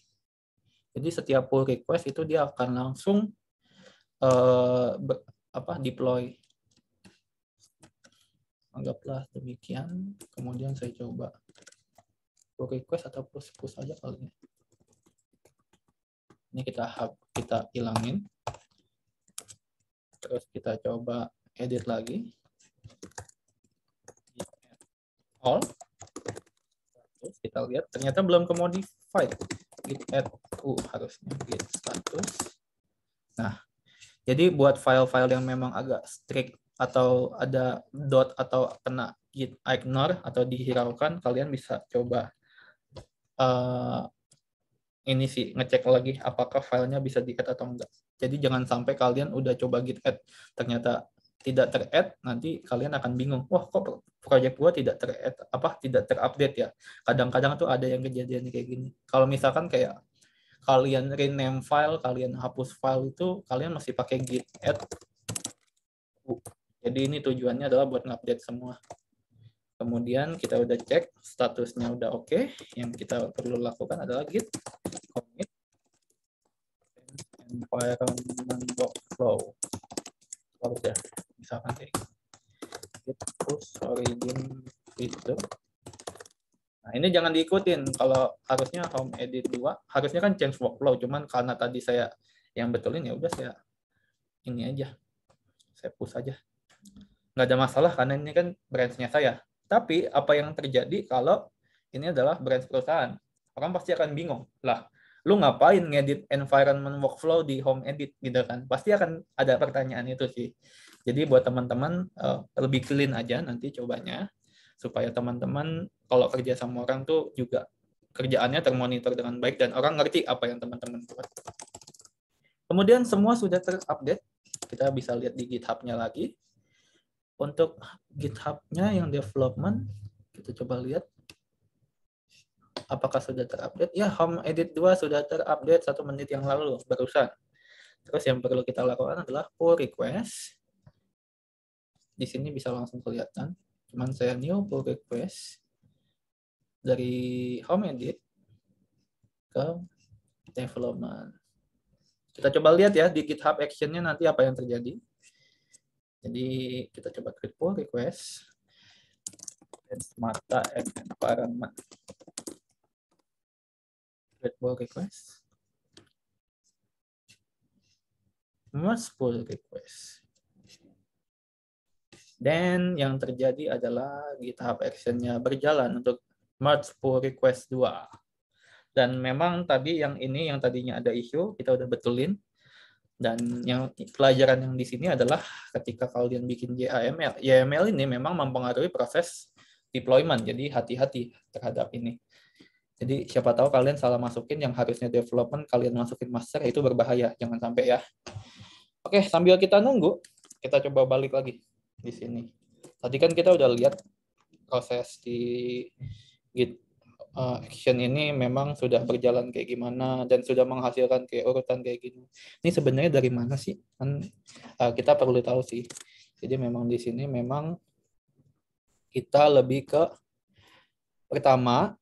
Speaker 1: Jadi setiap pull request itu dia akan langsung deploy. Anggaplah demikian. Kemudian saya coba pull request atau push aja kali ini. Ini kita hilangin. Terus kita coba edit lagi. All. Terus kita lihat ternyata belum ke modified. Git add harusnya git status. Nah, jadi buat file-file yang memang agak strict atau ada dot atau kena git ignore atau dihiraukan, kalian bisa coba ini sih ngecek lagi apakah filenya bisa di-add atau enggak. Jadi jangan sampai kalian udah coba git add ternyata tidak ter-add, nanti kalian akan bingung. Wah, kok project gua tidak ter-add, tidak terupdate ya. Kadang-kadang tuh ada yang kejadian kayak gini. Kalau misalkan kayak kalian rename file, kalian hapus file itu, kalian masih pakai git add. Jadi ini tujuannya adalah buat ngupdate semua. Kemudian kita udah cek statusnya udah oke. Yang kita perlu lakukan adalah git commit environment workflow. Udah, misalkan kayak git push origin feature. Nah, ini jangan diikutin. Kalau harusnya home edit 2, harusnya kan change workflow. Cuman karena tadi saya yang betulin, ya udah saya ini aja. Saya push aja. Nggak ada masalah karena ini kan branch-nya saya. Tapi apa yang terjadi kalau ini adalah branch perusahaan? Orang pasti akan bingung. Lah, lu ngapain ngedit environment workflow di home edit gitu kan? Pasti akan ada pertanyaan itu sih. Jadi buat teman-teman lebih clean aja nanti cobanya. Supaya teman-teman kalau kerja sama orang tuh juga kerjaannya termonitor dengan baik dan orang ngerti apa yang teman-teman buat. Kemudian semua sudah terupdate. Kita bisa lihat di GitHub-nya lagi. Untuk GitHub-nya yang development, kita coba lihat apakah sudah terupdate. Ya, home edit 2 sudah terupdate 1 menit yang lalu, barusan. Terus yang perlu kita lakukan adalah pull request. Di sini bisa langsung kelihatan. Cuman saya new pull request dari home edit ke development. Kita coba lihat ya di GitHub action-nya nanti apa yang terjadi. Jadi kita coba create pull request dan mata environment. Create pull request. Merge pull request. Dan yang terjadi adalah GitHub action-nya berjalan untuk merge pull request 2. Dan memang tadi yang tadinya ada issue, kita udah betulin. Dan yang pelajaran yang di sini adalah ketika kalian bikin YAML ini memang mempengaruhi proses deployment. Jadi hati-hati terhadap ini. Jadi siapa tahu kalian salah masukin yang harusnya development, kalian masukin master, itu berbahaya. Jangan sampai ya. Oke, sambil kita nunggu, kita coba balik lagi di sini. Tadi kan kita udah lihat proses di Git action ini memang sudah berjalan kayak gimana dan sudah menghasilkan kayak urutan kayak gini. Ini sebenarnya dari mana sih? Kan kita perlu tahu sih. Jadi memang di sini memang kita lebih ke pertama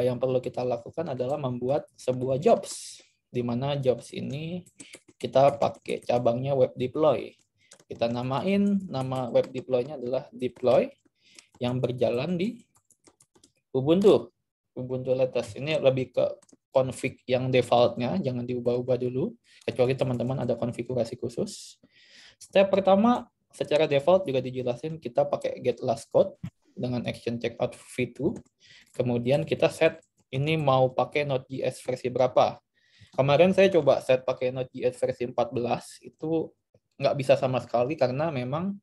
Speaker 1: yang perlu kita lakukan adalah membuat sebuah jobs, di mana jobs ini kita pakai cabangnya web deploy. Kita namain nama web deploy-nya adalah deploy yang berjalan di Ubuntu latest. Ini lebih ke config yang defaultnya, jangan diubah-ubah dulu, kecuali teman-teman ada konfigurasi khusus. Step pertama, secara default juga dijelasin kita pakai get last code dengan action checkout v2. Kemudian kita set ini mau pakai Node.js versi berapa. Kemarin saya coba set pakai Node.js versi 14, itu nggak bisa sama sekali karena memang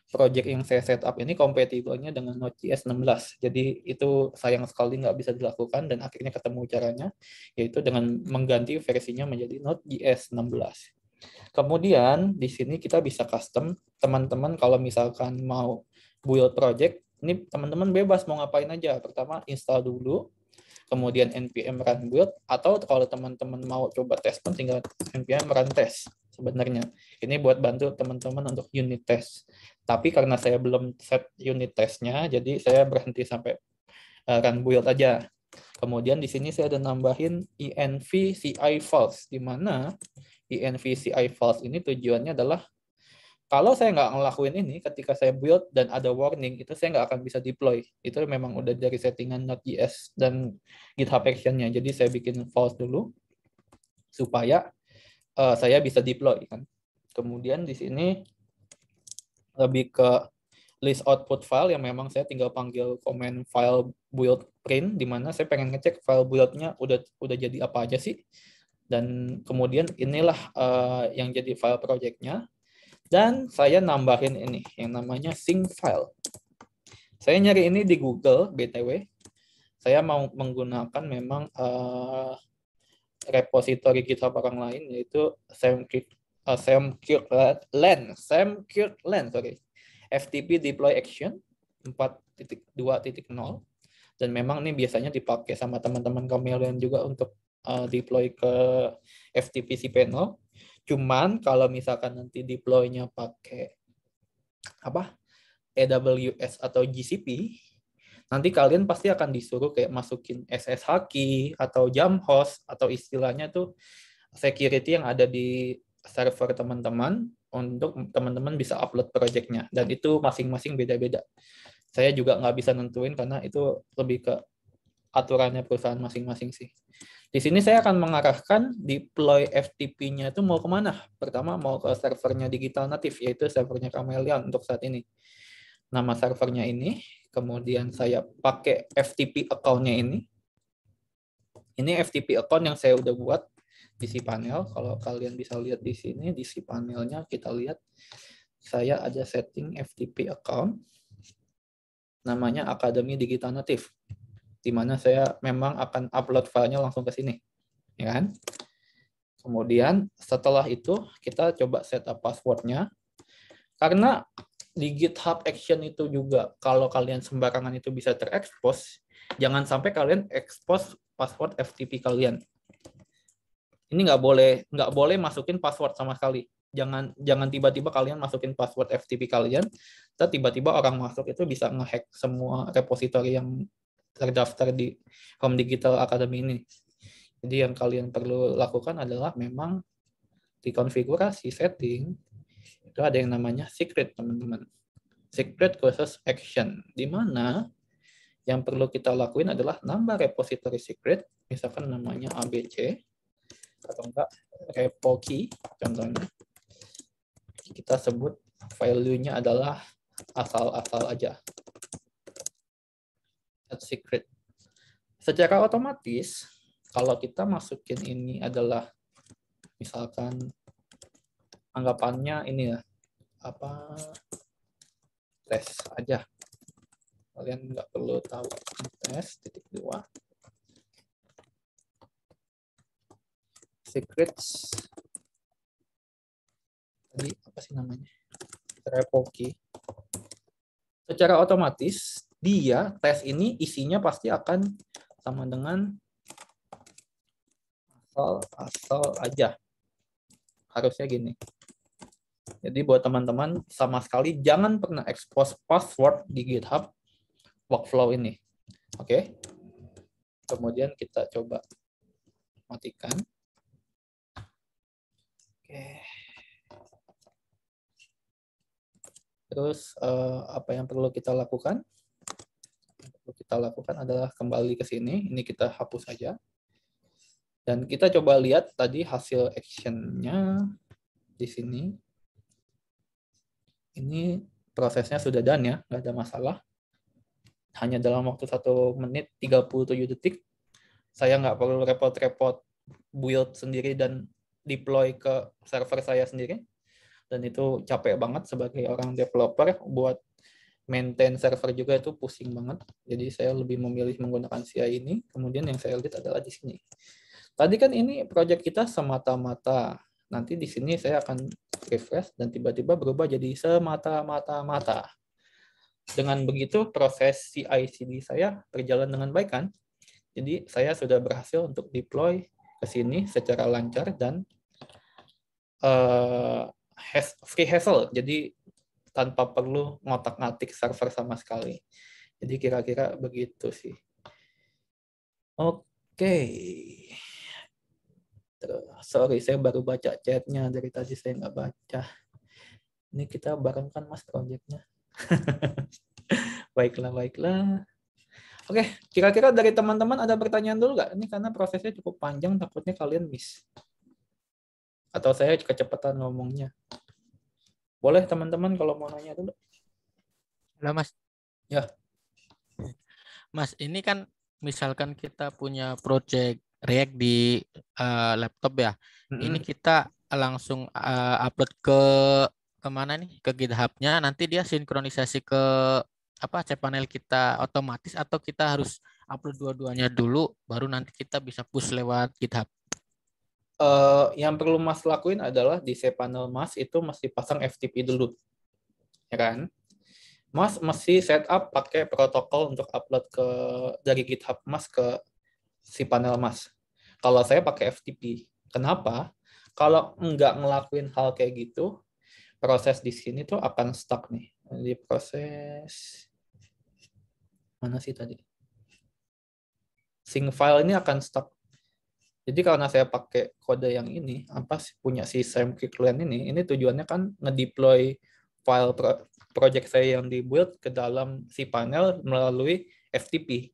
Speaker 1: project yang saya setup ini kompatibelnya dengan Node.js 16. Jadi itu sayang sekali nggak bisa dilakukan dan akhirnya ketemu caranya, yaitu dengan mengganti versinya menjadi Node.js 16. Kemudian di sini kita bisa custom. Teman-teman kalau misalkan mau build project, ini teman-teman bebas mau ngapain aja. Pertama install dulu, kemudian npm run build, atau kalau teman-teman mau coba tes pun tinggal npm run test. Sebenarnya ini buat bantu teman-teman untuk unit test. Tapi karena saya belum set unit testnya, jadi saya berhenti sampai run build aja. Kemudian di sini saya ada nambahin env ci files, di mana env ci files ini tujuannya adalah kalau saya nggak ngelakuin ini, ketika saya build dan ada warning, itu saya nggak akan bisa deploy. Itu memang udah dari settingan Node.js dan GitHub Action-nya. Jadi saya bikin false dulu supaya saya bisa deploy kan. Kemudian di sini lebih ke list output file yang memang saya tinggal panggil command file build print, di mana saya pengen ngecek file build-nya udah jadi apa aja sih. Dan kemudian inilah yang jadi file project-nya. Dan saya nambahin ini yang namanya sync file. Saya nyari ini di Google, BTW. Saya mau menggunakan memang repository GitHub orang lain, yaitu samkirtland, FTP deploy action 4.2.0, dan memang ini biasanya dipakai sama teman-teman Chameleon juga untuk deploy ke FTP cPanel. Cuman kalau misalkan nanti deploy-nya pakai AWS atau GCP, nanti kalian pasti akan disuruh kayak masukin SSH key atau jump host atau istilahnya tuh security yang ada di server teman-teman untuk teman-teman bisa upload project-nya. Dan itu masing-masing beda-beda. Saya juga nggak bisa nentuin karena itu lebih ke aturannya perusahaan masing-masing sih. Di sini saya akan mengarahkan deploy FTP-nya itu mau kemana. Pertama mau ke servernya Digital Native, yaitu servernya Chameleon untuk saat ini. Nama servernya ini, kemudian saya pakai FTP account-nya ini. Ini FTP account yang saya udah buat di cPanel. Kalau kalian bisa lihat di sini, di cPanel-nya kita lihat, saya ada setting FTP account. Namanya Academy Digital Native, di mana saya memang akan upload filenya langsung ke sini, ya kan? Kemudian setelah itu kita coba setup passwordnya, karena di GitHub Action itu juga kalau kalian sembarangan itu bisa terekspos, jangan sampai kalian expose password FTP kalian. Ini nggak boleh masukin password sama sekali. Jangan tiba-tiba kalian masukin password FTP kalian, tiba-tiba orang masuk itu bisa ngehack semua repository yang terdaftar di Home Digital Academy ini. Jadi yang kalian perlu lakukan adalah memang di konfigurasi setting itu ada yang namanya secret, teman-teman. Secret khusus action, di mana yang perlu kita lakuin adalah nambah repository secret, misalkan namanya ABC atau enggak repo key contohnya. Kita sebut value-nya adalah asal-asal aja. That's secret. Secara otomatis, kalau kita masukin ini adalah misalkan anggapannya ini ya, tes aja. Kalian nggak perlu tahu tes .2. Secrets. Tadi apa sih namanya? Repo key. Secara otomatis dia tes ini isinya pasti akan sama dengan asal aja. Harusnya gini. Jadi buat teman-teman sama sekali jangan pernah expose password di GitHub workflow ini. Oke. Kemudian kita coba matikan. Oke. Terus apa yang perlu kita lakukan? kita lakukan adalah kembali ke sini. Ini kita hapus saja. Dan kita coba lihat tadi hasil action-nya di sini. Ini prosesnya sudah done ya, nggak ada masalah. Hanya dalam waktu 1 menit 37 detik. Saya nggak perlu repot-repot build sendiri dan deploy ke server saya sendiri. Dan itu capek banget sebagai orang developer, buat maintain server juga itu pusing banget. Jadi saya lebih memilih menggunakan CI ini. Kemudian yang saya lihat adalah di sini. Tadi kan ini project kita semata-mata. Nanti di sini saya akan refresh dan tiba-tiba berubah jadi semata-mata-mata. Dengan begitu proses CI/CD saya berjalan dengan baik kan? Jadi saya sudah berhasil untuk deploy ke sini secara lancar dan free hassle. Jadi tanpa perlu ngotak-ngatik server sama sekali. Jadi kira-kira begitu sih. Oke. Sorry, saya baru baca chatnya. Dari tadi saya nggak baca. Ini kita bareng kan Mas project-nya. Baiklah. Oke, kira-kira dari teman-teman ada pertanyaan dulu nggak? Ini karena prosesnya cukup panjang, takutnya kalian miss. Atau saya kecepatan ngomongnya. Boleh teman-teman kalau mau nanya dulu.
Speaker 3: Halo Mas.
Speaker 1: Ya.
Speaker 3: Mas, ini kan misalkan kita punya project React di laptop ya. Ini kita langsung upload ke kemana nih? Ke GitHub-nya. Nanti dia sinkronisasi ke cPanel kita otomatis atau kita harus upload dua-duanya dulu, baru nanti kita bisa push lewat GitHub.
Speaker 1: Yang perlu Mas lakuin adalah di cPanel Mas itu mesti pasang FTP dulu, ya kan? Mas mesti setup pakai protokol untuk upload dari GitHub Mas ke cPanel Mas. Kalau saya pakai FTP, kenapa? Kalau nggak ngelakuin hal kayak gitu, proses di sini tuh akan stuck nih. Di proses mana sih tadi? Sync file ini akan stuck. Jadi karena saya pakai kode yang ini, punya si Sam Kirkland ini tujuannya kan ngedeploy file project saya yang dibuild ke dalam cPanel melalui FTP.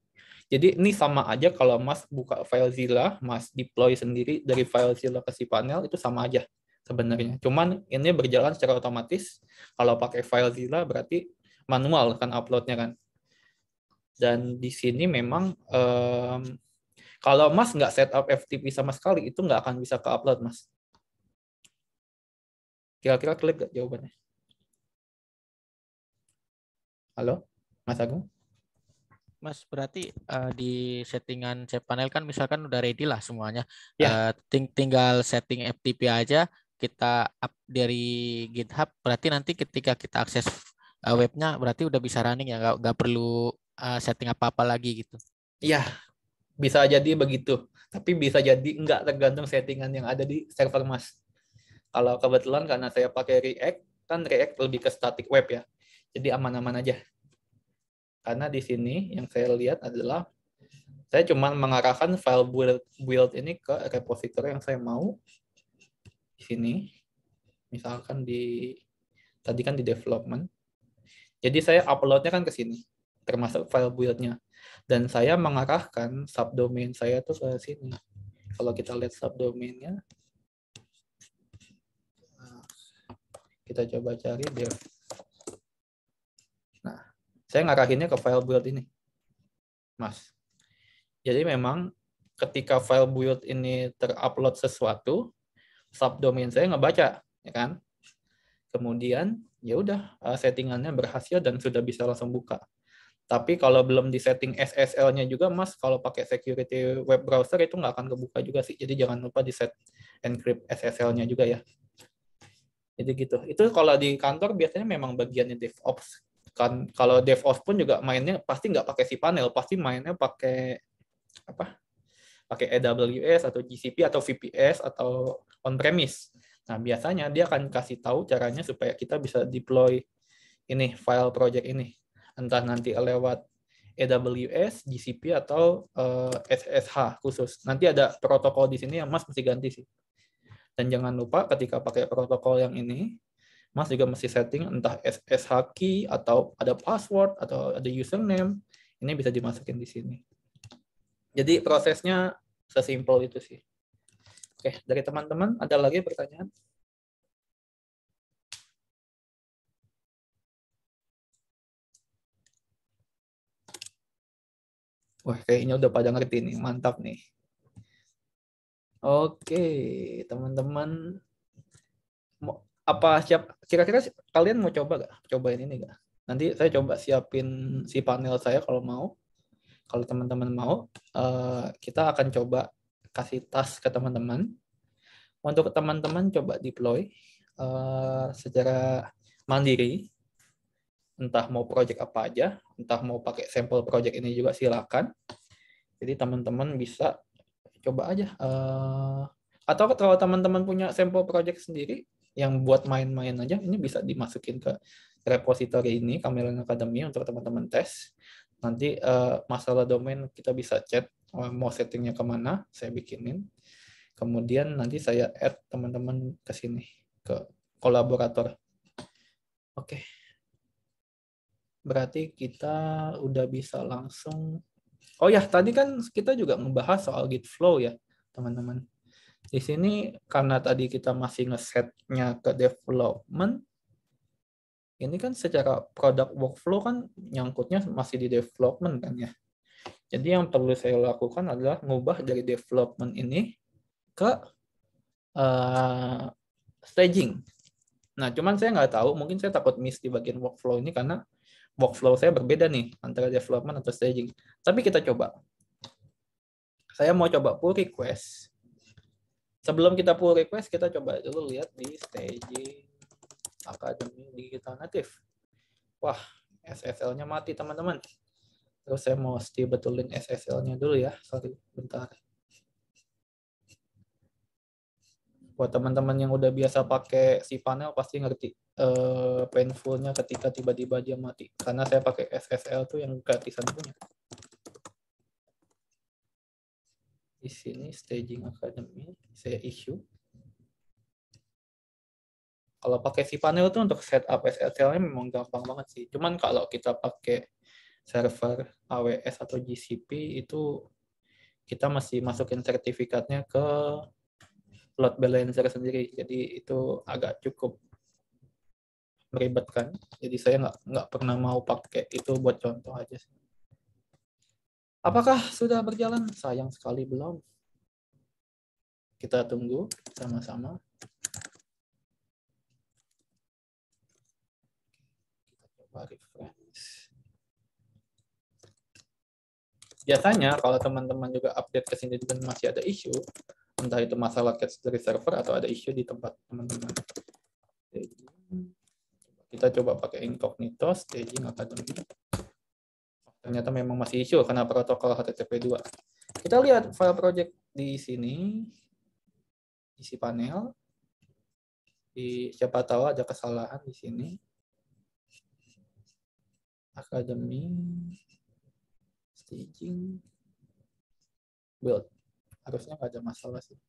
Speaker 1: Jadi ini sama aja kalau Mas buka FileZilla, Mas deploy sendiri dari FileZilla ke cPanel, itu sama aja sebenarnya. Cuman ini berjalan secara otomatis. Kalau pakai FileZilla berarti manual kan uploadnya kan. Dan di sini memang kalau Mas nggak setup FTP sama sekali, itu nggak akan bisa ke-upload, Mas. Kira-kira klik nggak jawabannya? Halo, Mas Agung?
Speaker 3: Mas, berarti di settingan cPanel kan misalkan udah ready lah semuanya.
Speaker 1: Ya.
Speaker 3: Tinggal setting FTP aja, kita up dari GitHub, berarti nanti ketika kita akses webnya, berarti udah bisa running ya, nggak perlu setting apa-apa lagi gitu.
Speaker 1: Iya. Bisa jadi begitu, tapi bisa jadi enggak, tergantung settingan yang ada di server Mas. Kalau kebetulan karena saya pakai React, kan React lebih ke static web ya, jadi aman-aman aja. Karena di sini yang saya lihat adalah saya cuma mengarahkan file build ini ke repository yang saya mau. Di sini, misalkan tadi kan di development. Jadi saya uploadnya kan ke sini, termasuk file build-nya. Dan saya mengarahkan subdomain saya tuh ke sini. Kalau kita lihat subdomainnya, kita coba cari dev. Nah, saya ngarahinnya ke file build ini, Mas. Jadi memang ketika file build ini terupload sesuatu, subdomain saya ngebaca, ya kan? Kemudian ya udah settingannya berhasil dan sudah bisa langsung buka. Tapi kalau belum disetting SSL-nya juga, Mas, kalau pakai security web browser itu nggak akan kebuka juga sih. Jadi jangan lupa di set encrypt SSL-nya juga ya. Jadi gitu. Itu kalau di kantor biasanya memang bagiannya DevOps. Kan kalau DevOps pun juga mainnya pasti nggak pakai cPanel, pasti mainnya pakai pakai AWS atau GCP atau VPS atau on-premise. Nah, biasanya dia akan kasih tahu caranya supaya kita bisa deploy ini file project ini. Entah nanti lewat AWS, GCP, atau SSH khusus. Nanti ada protokol di sini yang Mas mesti ganti sih. Dan jangan lupa ketika pakai protokol yang ini, Mas juga mesti setting entah SSH key, atau ada password, atau ada username. Ini bisa dimasukin di sini. Jadi prosesnya sesimpel itu sih. Oke, dari teman-teman ada lagi pertanyaan? Wah, kayaknya udah pada ngerti nih, mantap nih. Oke, teman-teman, kira-kira kalian mau coba nggak? Cobain ini nggak? Nanti saya coba siapin si panel saya kalau mau. Kalau teman-teman mau, kita akan coba kasih task ke teman-teman. Untuk teman-teman coba deploy secara mandiri. Entah mau project apa aja, entah mau pakai sampel project ini juga silakan. Jadi teman-teman bisa coba aja. Atau kalau teman-teman punya sampel project sendiri yang buat main-main aja, ini bisa dimasukin ke repository ini, Chameleon Academy, untuk teman-teman tes. Nanti masalah domain kita bisa chat, mau settingnya kemana, saya bikinin. Kemudian nanti saya add teman-teman ke sini, ke kolaborator. Oke. Berarti kita udah bisa langsung. Oh ya, tadi kan kita juga ngebahas soal Git flow ya, teman-teman. Di sini karena tadi kita masih ngesetnya ke development, ini kan secara product workflow kan nyangkutnya masih di development kan ya. Jadi yang perlu saya lakukan adalah ngubah dari development ini ke staging. Nah, cuman saya nggak tahu, mungkin saya takut miss di bagian workflow ini karena workflow saya berbeda nih antara development atau staging. Tapi kita coba. Saya mau coba pull request. Sebelum kita pull request, kita coba dulu lihat di staging Academy Digital Native. Wah, SSL-nya mati teman-teman. Terus saya mau betulin SSL-nya dulu ya. Sorry, bentar. Buat teman-teman yang udah biasa pakai si panel pasti ngerti painful-nya ketika tiba-tiba dia mati. Karena saya pakai SSL tuh yang gratisan punya. Di sini staging Academy, saya issue. Kalau pakai si panel tuh untuk setup SSL-nya memang gampang banget sih. Cuman kalau kita pakai server AWS atau GCP itu kita masih masukin sertifikatnya ke load balancer sendiri. Jadi itu agak cukup meribetkan. Jadi saya nggak pernah mau pakai itu buat contoh aja. Apakah sudah berjalan? Sayang sekali belum. Kita tunggu sama-sama. Kita coba refresh. Biasanya kalau teman-teman juga update ke sini dan masih ada isu, entah itu masalah cache dari server atau ada isu di tempat teman-teman. Kita coba pakai incognito staging Academy. Ternyata memang masih isu karena protokol HTTP 2. Kita lihat file project di sini, isi panel. Siapa tahu ada kesalahan di sini. Academy, staging, build. Harusnya nggak ada masalah sih.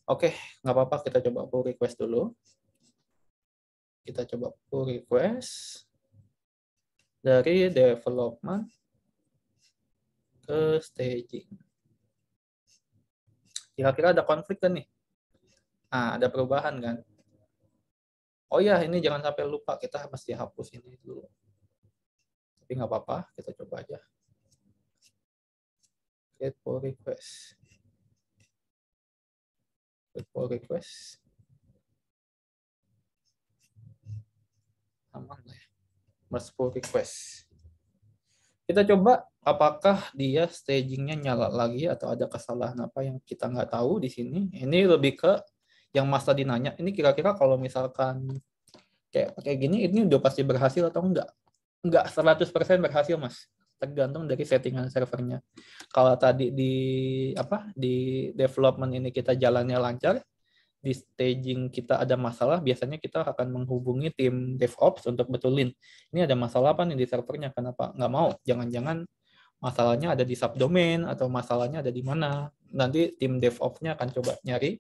Speaker 1: Oke, nggak apa-apa, kita coba pull request dulu. Kita coba pull request dari development ke staging. Kira-kira ada konflik kan nih? Nah, ada perubahan kan? Oh ya, ini jangan sampai lupa, kita mesti hapus ini dulu. Tapi nggak apa-apa, kita coba aja. Create pull request. Pull request. Aman lah ya. Mas pull request. Kita coba apakah dia stagingnya nyala lagi atau ada kesalahan apa yang kita nggak tahu di sini. Ini lebih ke yang Mas tadi nanya. Ini kira-kira kalau misalkan kayak gini, ini udah pasti berhasil atau enggak? Enggak 100% berhasil, Mas. Tergantung dari settingan servernya. Kalau tadi di development ini kita jalannya lancar, di staging kita ada masalah, biasanya kita akan menghubungi tim DevOps untuk betulin. Ini ada masalah apa nih di servernya, kenapa nggak mau? Jangan-jangan masalahnya ada di subdomain atau masalahnya ada di mana. Nanti tim DevOps-nya akan coba nyari.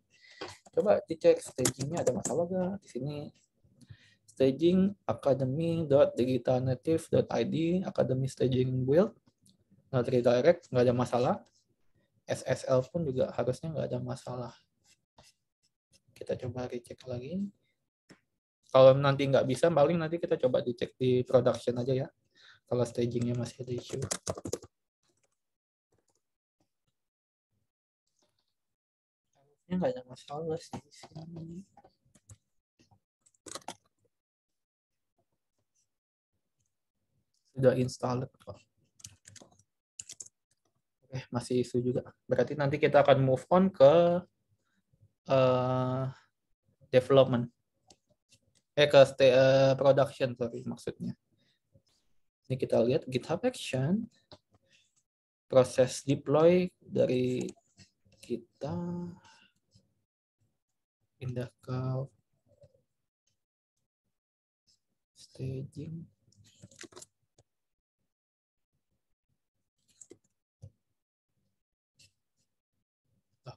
Speaker 1: Coba dicek stagingnya ada masalah nggak di sini. Staging academy.digitalnative.id, academy staging build. not redirect, nggak ada masalah. SSL pun juga harusnya nggak ada masalah. Kita coba recheck lagi. Kalau nanti nggak bisa, paling nanti kita coba dicek di production aja ya. Kalau stagingnya masih ada issue. Harusnya nggak ada masalah sih di sini. Sudah installed kok. Oke, masih isu juga. Berarti nanti kita akan move on ke development. Production, sorry maksudnya. Ini kita lihat GitHub Action. Proses deploy dari kita pindah ke staging.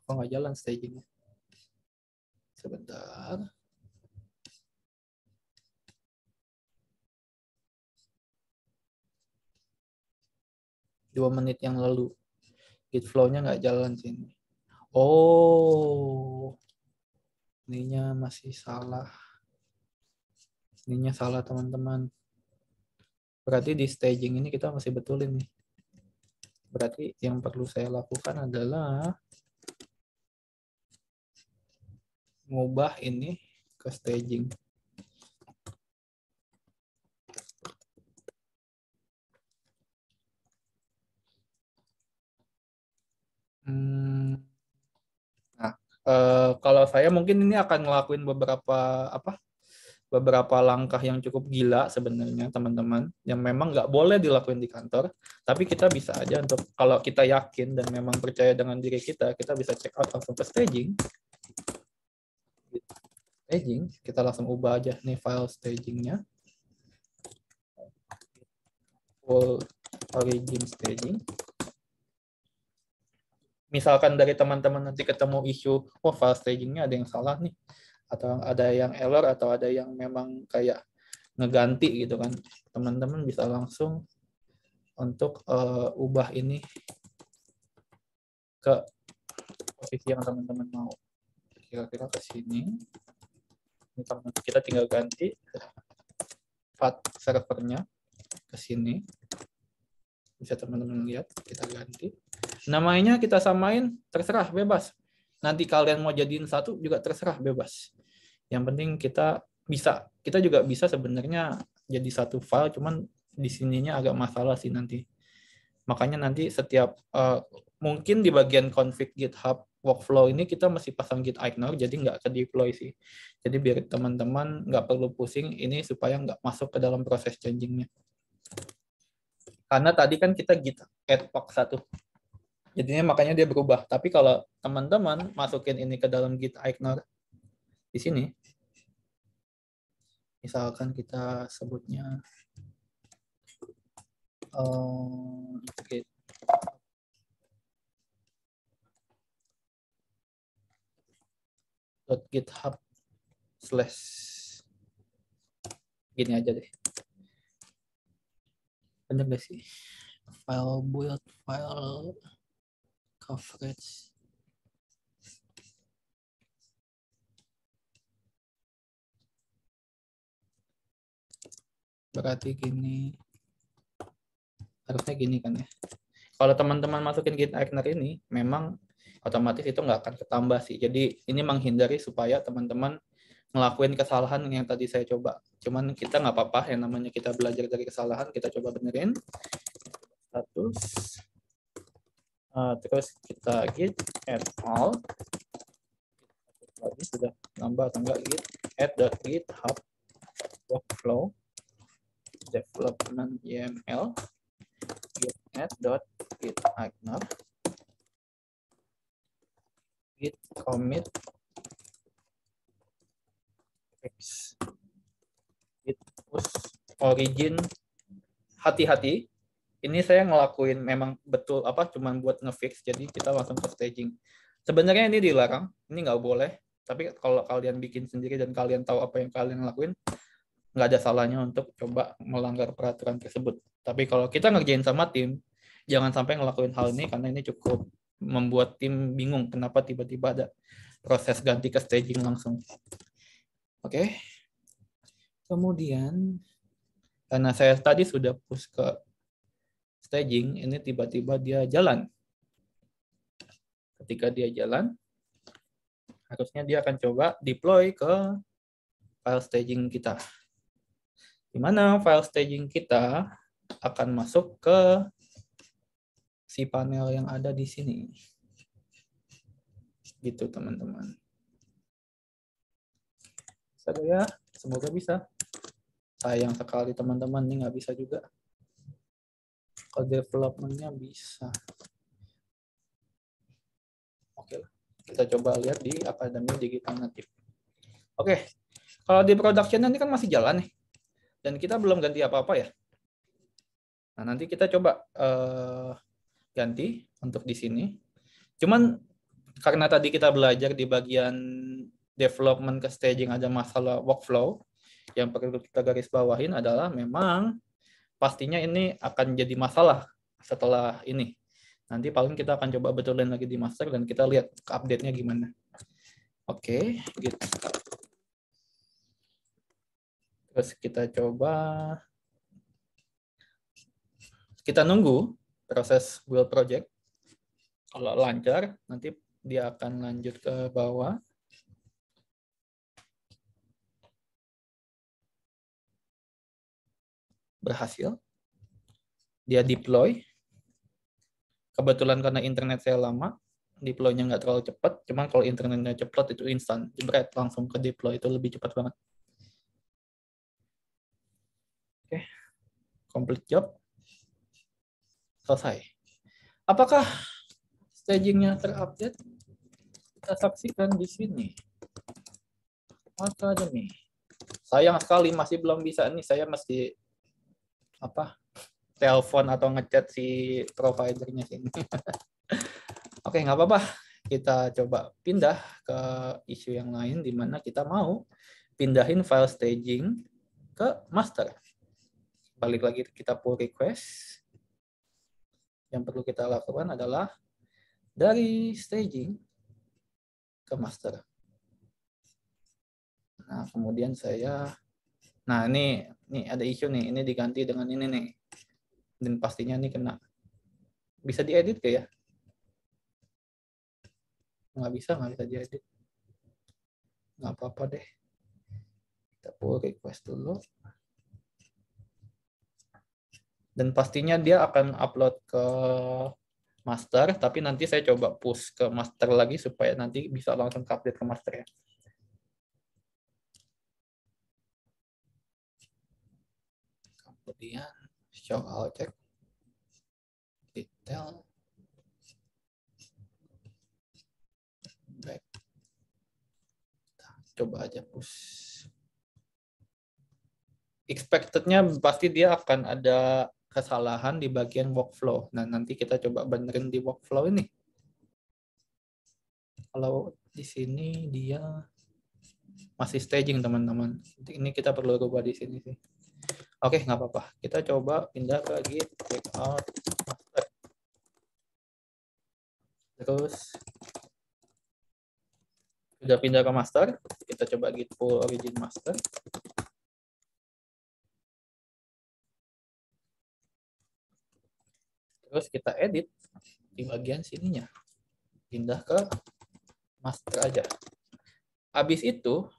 Speaker 1: Kok nggak jalan stagingnya? Sebentar. Dua menit yang lalu. Git flow-nya nggak jalan sini. Oh, ininya masih salah. Ininya salah teman-teman. Berarti di staging ini kita masih betulin nih. Berarti yang perlu saya lakukan adalah ngubah ini ke staging. Nah, kalau saya mungkin ini akan ngelakuin beberapa langkah yang cukup gila sebenarnya teman-teman, yang memang nggak boleh dilakuin di kantor, tapi kita bisa aja untuk kalau kita yakin dan memang percaya dengan diri kita bisa check out langsung ke staging. Kita langsung ubah aja nih file stagingnya. Full origin staging. Misalkan dari teman-teman nanti ketemu isu, file stagingnya ada yang salah nih, atau ada yang error, atau ada yang memang kayak ngeganti gitu kan, teman-teman bisa langsung untuk ubah ini ke posisi yang teman-teman mau. Kira-kira ke sini. Ini kita tinggal ganti path servernya ke sini. Bisa teman-teman lihat, kita ganti. Namanya kita samain, terserah, bebas. Nanti kalian mau jadiin satu juga terserah, bebas. Yang penting kita juga bisa sebenarnya jadi satu file, cuman di sininya agak masalah sih nanti. Makanya nanti setiap mungkin di bagian config GitHub workflow ini kita masih pasang git ignore, jadi nggak ke deploy sih. Jadi biar teman-teman nggak perlu pusing ini supaya nggak masuk ke dalam proses changingnya. Karena tadi kan kita git add pack 1. Jadinya makanya dia berubah. Tapi kalau teman-teman masukin ini ke dalam git ignore di sini, misalkan kita sebutnya git .github/ gini aja deh. Bener gak sih? File build, file coverage. Berarti gini. Harusnya gini kan ya. Kalau teman-teman masukin git ignore ini, memang otomatis itu nggak akan ketambah sih. Jadi ini menghindari supaya teman-teman ngelakuin kesalahan yang tadi saya coba. Cuman kita nggak apa-apa, yang namanya kita belajar dari kesalahan, kita coba benerin. Status. Terus kita git add all. Lagi sudah nambah atau enggak git add.github workflow development YML git add.git ignore git commit fix git push origin. Hati-hati, ini saya ngelakuin memang betul cuman buat ngefix, jadi kita langsung ke staging. Sebenarnya ini dilarang, ini nggak boleh, tapi kalau kalian bikin sendiri dan kalian tahu apa yang kalian lakuin, nggak ada salahnya untuk coba melanggar peraturan tersebut. Tapi kalau kita ngerjain sama tim, Jangan sampai ngelakuin hal ini karena ini cukup membuat tim bingung kenapa tiba-tiba ada proses ganti ke staging langsung. Oke. Kemudian karena saya tadi sudah push ke staging, ini tiba-tiba dia jalan. Ketika dia jalan, harusnya dia akan coba deploy ke file staging kita. Di mana file staging kita akan masuk ke si panel yang ada di sini. Gitu teman-teman. Bisa ya? Semoga bisa. Sayang sekali teman-teman, ini nggak bisa juga. Kalau development-nya bisa. Oke lah. Kita coba lihat di Akademi Digital Native. Oke. Kalau di production ini kan masih jalan nih. Dan kita belum ganti apa-apa ya. Nah, nanti kita coba ganti untuk di sini. Cuman karena tadi kita belajar di bagian development ke staging ada masalah workflow, yang perlu kita garis bawahin adalah memang pastinya ini akan jadi masalah setelah ini. Nanti paling kita akan coba betulin lagi di master dan kita lihat update-nya gimana. Oke, gitu. Terus kita coba, kita nunggu proses build project. Kalau lancar, nanti dia akan lanjut ke bawah. Berhasil. Dia deploy. Kebetulan karena internet saya lama, deploy-nya nggak terlalu cepat. Cuman kalau internetnya cepat itu instan. Jebret, langsung ke deploy, itu lebih cepat banget. Oke. Complete job. Selesai. Apakah staging-nya terupdate? Kita saksikan di sini. Akademi. Sayang sekali masih belum bisa nih, saya mesti telepon atau ngechat si providernya sini. Oke, nggak apa-apa. Kita coba pindah ke isu yang lain di mana kita mau pindahin file staging ke master. Balik lagi kita pull request. Yang perlu kita lakukan adalah dari staging ke master. Nah, kemudian nah ini ada isu nih, ini diganti dengan ini nih. Dan pastinya ini kena. Bisa diedit ke ya? Nggak bisa diedit. Nggak apa-apa deh. Kita pull request dulu. Dan pastinya dia akan upload ke master, tapi nanti saya coba push ke master lagi supaya nanti bisa langsung update ke master ya. Kemudian show all check detail back. Coba aja push. Expected-nya pasti dia akan ada kesalahan di bagian workflow. Nah, nanti kita coba benerin di workflow ini. Kalau di sini dia masih staging, teman-teman. Ini kita perlu rubah di sini sih. Oke, nggak apa-apa. Kita coba pindah ke git checkout master. Terus sudah pindah ke master, kita coba git pull origin master. Terus kita edit di bagian sininya. Pindah ke master aja. Habis itu,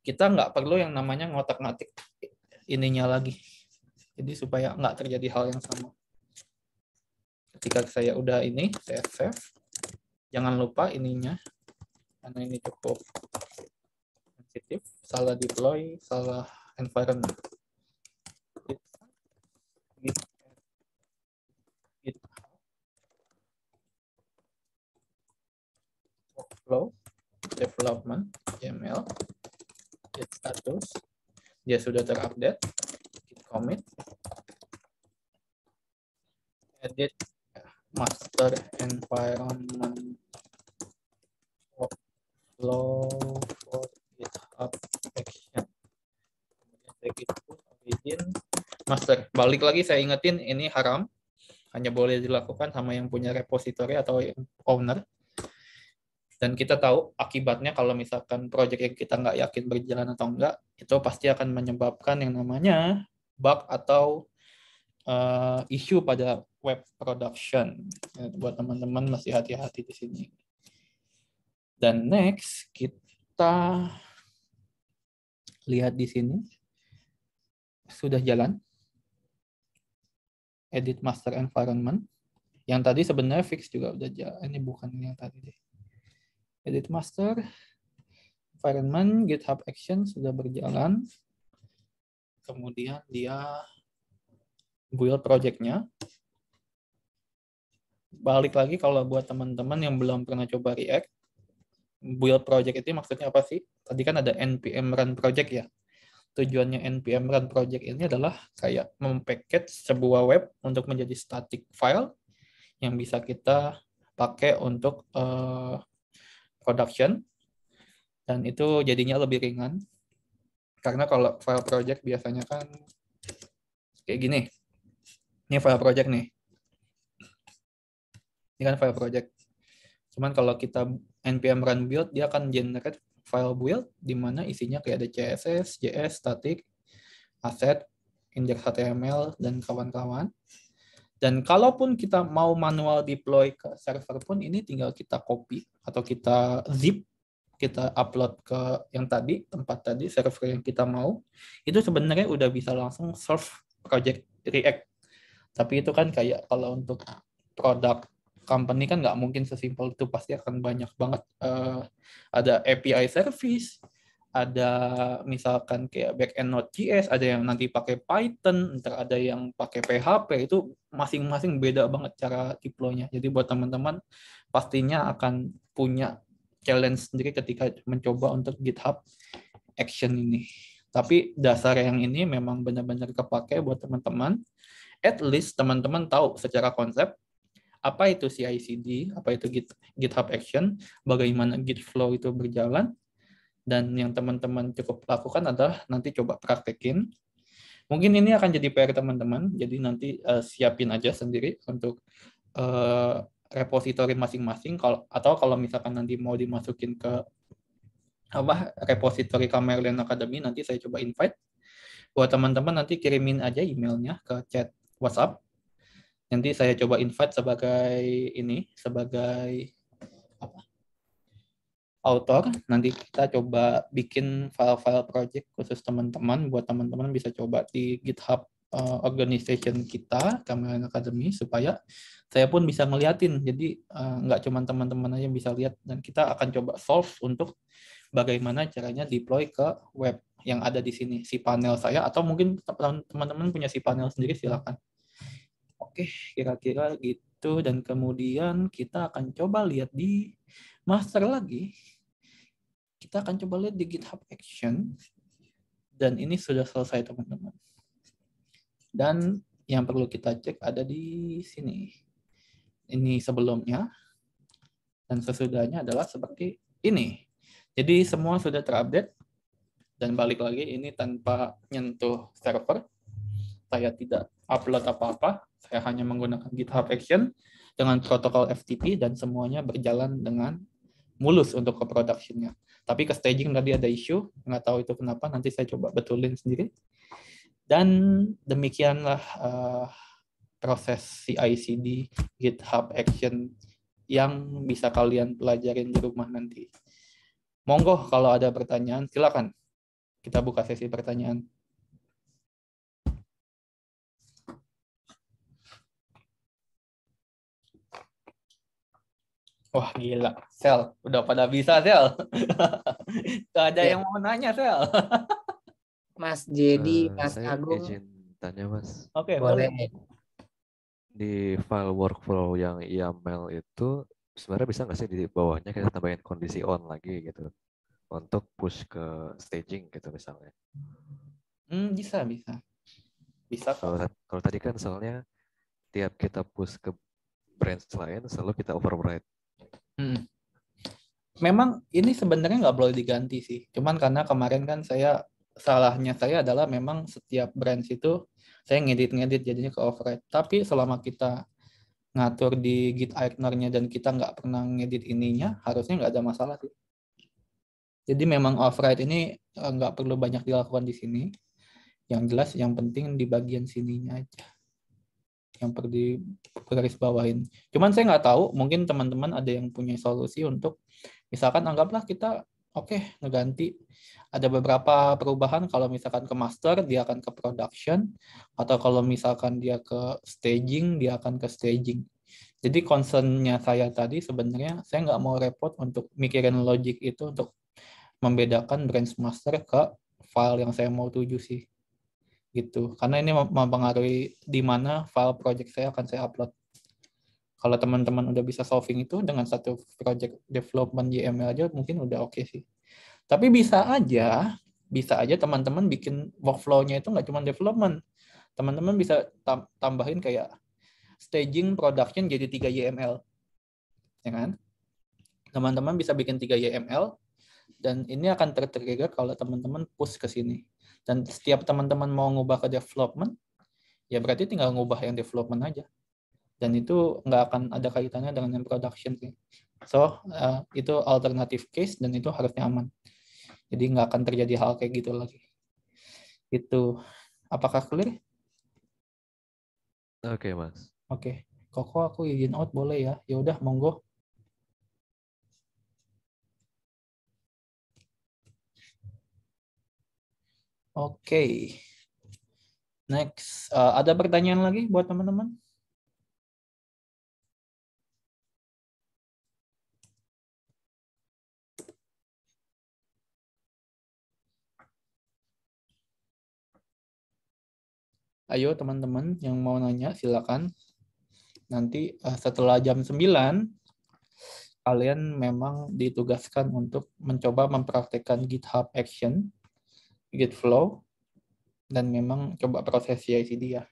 Speaker 1: kita nggak perlu yang namanya ngotak-ngatik ininya lagi. Jadi supaya nggak terjadi hal yang sama. Ketika saya udah ini, saya save. Jangan lupa ininya. Karena ini cukup sensitif. Salah deploy, salah environment. Workflow, development, YAML, git status, dia sudah terupdate, git commit, edit master environment workflow for GitHub action. Kemudian saya git pull origin master. Balik lagi saya ingetin ini haram. Hanya boleh dilakukan sama yang punya repository atau yang owner. Dan kita tahu akibatnya kalau misalkan project yang kita nggak yakin berjalan atau enggak, itu pasti akan menyebabkan yang namanya bug atau isu pada web production. Ya, buat teman-teman masih hati-hati di sini. Dan next kita lihat di sini sudah jalan edit master environment. Yang tadi sebenarnya fix juga udah jalan. Ini bukan yang tadi deh. Edit master environment GitHub Action sudah berjalan. Kemudian dia build project-nya. Balik lagi kalau buat teman-teman yang belum pernah coba React, build project itu maksudnya apa sih? Tadi kan ada npm run project ya. Tujuannya npm run project ini adalah kayak mempackage sebuah web untuk menjadi static file yang bisa kita pakai untuk production, dan itu jadinya lebih ringan karena kalau file project biasanya kan kayak gini. Ini file project nih. Ini kan file project. Cuman kalau kita npm run build, dia akan generate file build di mana isinya kayak ada CSS, JS, static, asset, index HTML, dan kawan-kawan. Dan kalaupun kita mau manual deploy ke server pun, ini tinggal kita copy atau kita zip, kita upload ke yang tadi, tempat tadi, server yang kita mau. Itu sebenarnya udah bisa langsung serve project React. Tapi itu kan kayak kalau untuk produk company kan nggak mungkin sesimpel itu, pasti akan banyak banget. Ada API service, ada misalkan kayak backend Node.js, ada yang nanti pakai Python, ntar ada yang pakai PHP, itu masing-masing beda banget cara deploy-nya. Jadi buat teman-teman pastinya akan punya challenge sendiri ketika mencoba untuk GitHub Action ini. Tapi dasar yang ini memang benar-benar kepake buat teman-teman. At least teman-teman tahu secara konsep apa itu CI/CD, apa itu GitHub Action, bagaimana Git flow itu berjalan, dan yang teman-teman cukup lakukan adalah nanti coba praktekin. Mungkin ini akan jadi PR teman-teman, jadi nanti siapin aja sendiri untuk repository masing-masing, atau kalau misalkan nanti mau dimasukin ke repository Chameleon Academy, nanti saya coba invite. Buat teman-teman nanti kirimin aja emailnya ke chat WhatsApp. Nanti saya coba invite sebagai author. Nanti kita coba bikin file-file project khusus teman-teman, buat teman-teman bisa coba di GitHub organization kita, Chameleon Academy, supaya saya pun bisa ngeliatin. Jadi nggak cuma teman-teman aja yang bisa lihat, dan kita akan coba solve untuk bagaimana caranya deploy ke web yang ada di sini, si panel saya, atau mungkin teman-teman punya si panel sendiri, silakan. Oke, kira-kira gitu. Dan kemudian kita akan coba lihat di master lagi. Kita akan coba lihat di GitHub Action. Dan ini sudah selesai, teman-teman. Dan yang perlu kita cek ada di sini. Ini sebelumnya. Dan sesudahnya adalah seperti ini. Jadi semua sudah terupdate. Dan balik lagi, ini tanpa nyentuh server. Saya tidak upload apa-apa. Saya hanya menggunakan GitHub Action dengan protokol FTP, dan semuanya berjalan dengan mulus untuk ke production-nya. Tapi ke staging tadi ada isu, nggak tahu itu kenapa, nanti saya coba betulin sendiri. Dan demikianlah proses CI/CD GitHub Action yang bisa kalian pelajarin di rumah nanti. Monggo kalau ada pertanyaan, silakan. Kita buka sesi pertanyaan. Wah gila, Sel, udah pada bisa, Sel. Gak ada yang mau nanya, Sel.
Speaker 2: Mas Jadi, Mas
Speaker 7: saya
Speaker 2: Agung.
Speaker 7: izin tanya, Mas.
Speaker 1: Oke,
Speaker 2: boleh.
Speaker 7: Di file workflow yang YAML itu sebenarnya bisa nggak sih di bawahnya kita tambahin kondisi on lagi gitu untuk push ke staging gitu misalnya?
Speaker 1: Bisa. Bisa.
Speaker 7: Kalau tadi kan soalnya tiap kita push ke branch lain selalu kita override.
Speaker 1: Memang ini sebenarnya nggak boleh diganti sih. Cuman karena kemarin kan salahnya saya adalah memang setiap branch itu saya ngedit jadinya ke override. Tapi selama kita ngatur di Git ignore-nya dan kita nggak pernah ngedit ininya, harusnya nggak ada masalah sih. Jadi memang override ini nggak perlu banyak dilakukan di sini. Yang jelas, yang penting di bagian sininya aja yang perlu di garis bawahin. Cuman saya nggak tahu, mungkin teman-teman ada yang punya solusi untuk, misalkan anggaplah kita ngeganti, ada beberapa perubahan, kalau misalkan ke master dia akan ke production, atau kalau misalkan dia ke staging dia akan ke staging. Jadi concern-nya saya tadi sebenarnya saya nggak mau repot untuk mikirin logic itu untuk membedakan branch master ke file yang saya mau tuju sih. Gitu. Karena ini mempengaruhi di mana file project saya akan saya upload. Kalau teman-teman udah bisa solving itu dengan satu project development YML aja mungkin udah oke sih. Tapi bisa aja teman-teman bikin workflow-nya itu nggak cuma development. Teman-teman bisa tambahin kayak staging production jadi 3 YML. Ya kan? Teman-teman bisa bikin 3 YML dan ini akan ter-trigger kalau teman-teman push ke sini. Dan setiap teman-teman mau ngubah ke development, ya berarti tinggal ngubah yang development aja. Dan itu nggak akan ada kaitannya dengan yang production sih. So, itu alternative case dan itu harusnya aman. Jadi nggak akan terjadi hal kayak gitu lagi. Itu. Apakah clear?
Speaker 7: Oke, Mas.
Speaker 1: Oke. Koko aku izin out boleh ya? Ya udah, monggo. Oke. Next. Ada pertanyaan lagi buat teman-teman? Ayo teman-teman yang mau nanya silakan. Nanti setelah jam 9 kalian memang ditugaskan untuk mencoba mempraktekkan GitHub Action, Git Flow, dan memang coba proses CI/CD ya.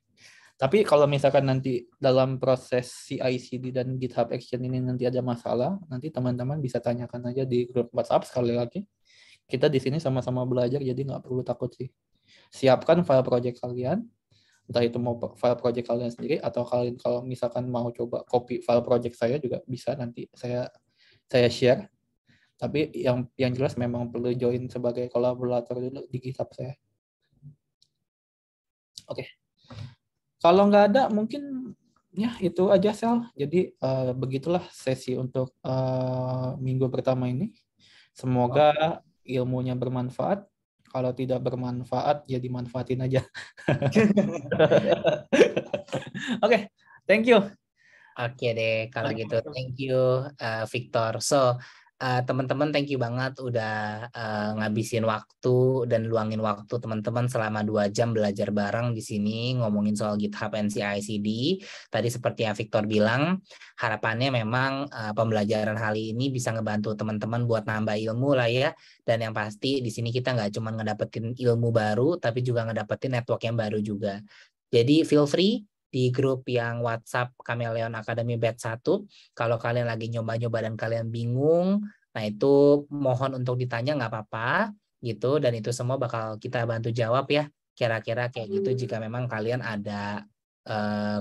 Speaker 1: Tapi kalau misalkan nanti dalam proses CI/CD dan GitHub Action ini nanti ada masalah, nanti teman-teman bisa tanyakan aja di grup WhatsApp. Sekali lagi, kita di sini sama-sama belajar, jadi nggak perlu takut sih. Siapkan file project kalian, entah itu mau file project kalian sendiri atau kalian kalau misalkan mau coba copy file project saya juga bisa, nanti saya share. Tapi yang jelas memang perlu join sebagai kolaborator dulu di GitHub saya. Oke. Kalau nggak ada mungkin ya itu aja Sel. Jadi begitulah sesi untuk minggu pertama ini. Semoga ilmunya bermanfaat. Kalau tidak bermanfaat ya dimanfaatin aja. Oke, thank you.
Speaker 2: Oke deh, kalau gitu thank you Victor. So teman-teman thank you banget udah ngabisin waktu dan luangin waktu teman-teman selama 2 jam belajar bareng di sini ngomongin soal GitHub and CI/CD. Tadi seperti yang Victor bilang, harapannya memang pembelajaran kali ini bisa ngebantu teman-teman buat nambah ilmu lah ya. Dan yang pasti di sini kita nggak cuma ngedapetin ilmu baru, tapi juga ngedapetin network yang baru juga. Jadi feel free di grup yang WhatsApp Chameleon Academy Batch 1. Kalau kalian lagi nyoba-nyoba dan kalian bingung, nah itu mohon untuk ditanya nggak apa-apa gitu. Dan itu semua bakal kita bantu jawab ya. Kira-kira kayak gitu jika memang kalian ada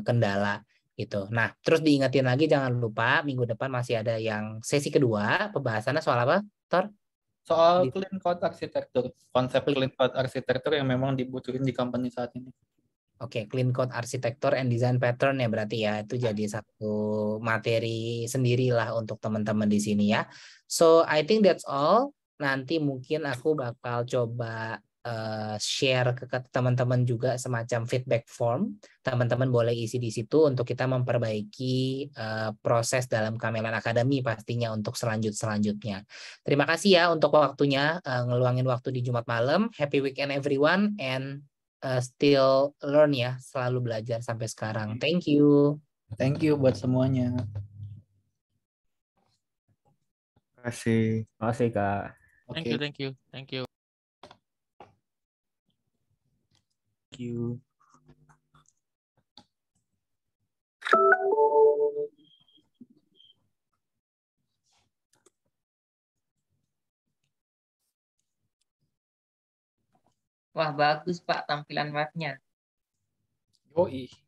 Speaker 2: kendala gitu. Nah, terus diingetin lagi jangan lupa minggu depan masih ada yang sesi kedua. Pembahasannya soal apa, Tor?
Speaker 1: Soal clean code arsitektur. Konsep clean code arsitektur yang memang dibutuhin di company saat ini.
Speaker 2: Oke, clean code arsitektur and design pattern ya berarti ya. Itu jadi satu materi sendirilah untuk teman-teman di sini ya. So, I think that's all. Nanti mungkin aku bakal coba share ke teman-teman juga semacam feedback form. Teman-teman boleh isi di situ untuk kita memperbaiki proses dalam Chameleon Academy pastinya untuk selanjutnya. Terima kasih ya untuk waktunya, ngeluangin waktu di Jumat malam. Happy weekend everyone and still learn ya, selalu belajar sampai sekarang. Thank you.
Speaker 1: Thank you buat semuanya.
Speaker 8: Terima kasih.
Speaker 4: Terima kasih, Kak.
Speaker 3: Thank you, thank you, thank you.
Speaker 8: Thank you.
Speaker 6: Wah, bagus Pak tampilan webnya.
Speaker 1: Yoi.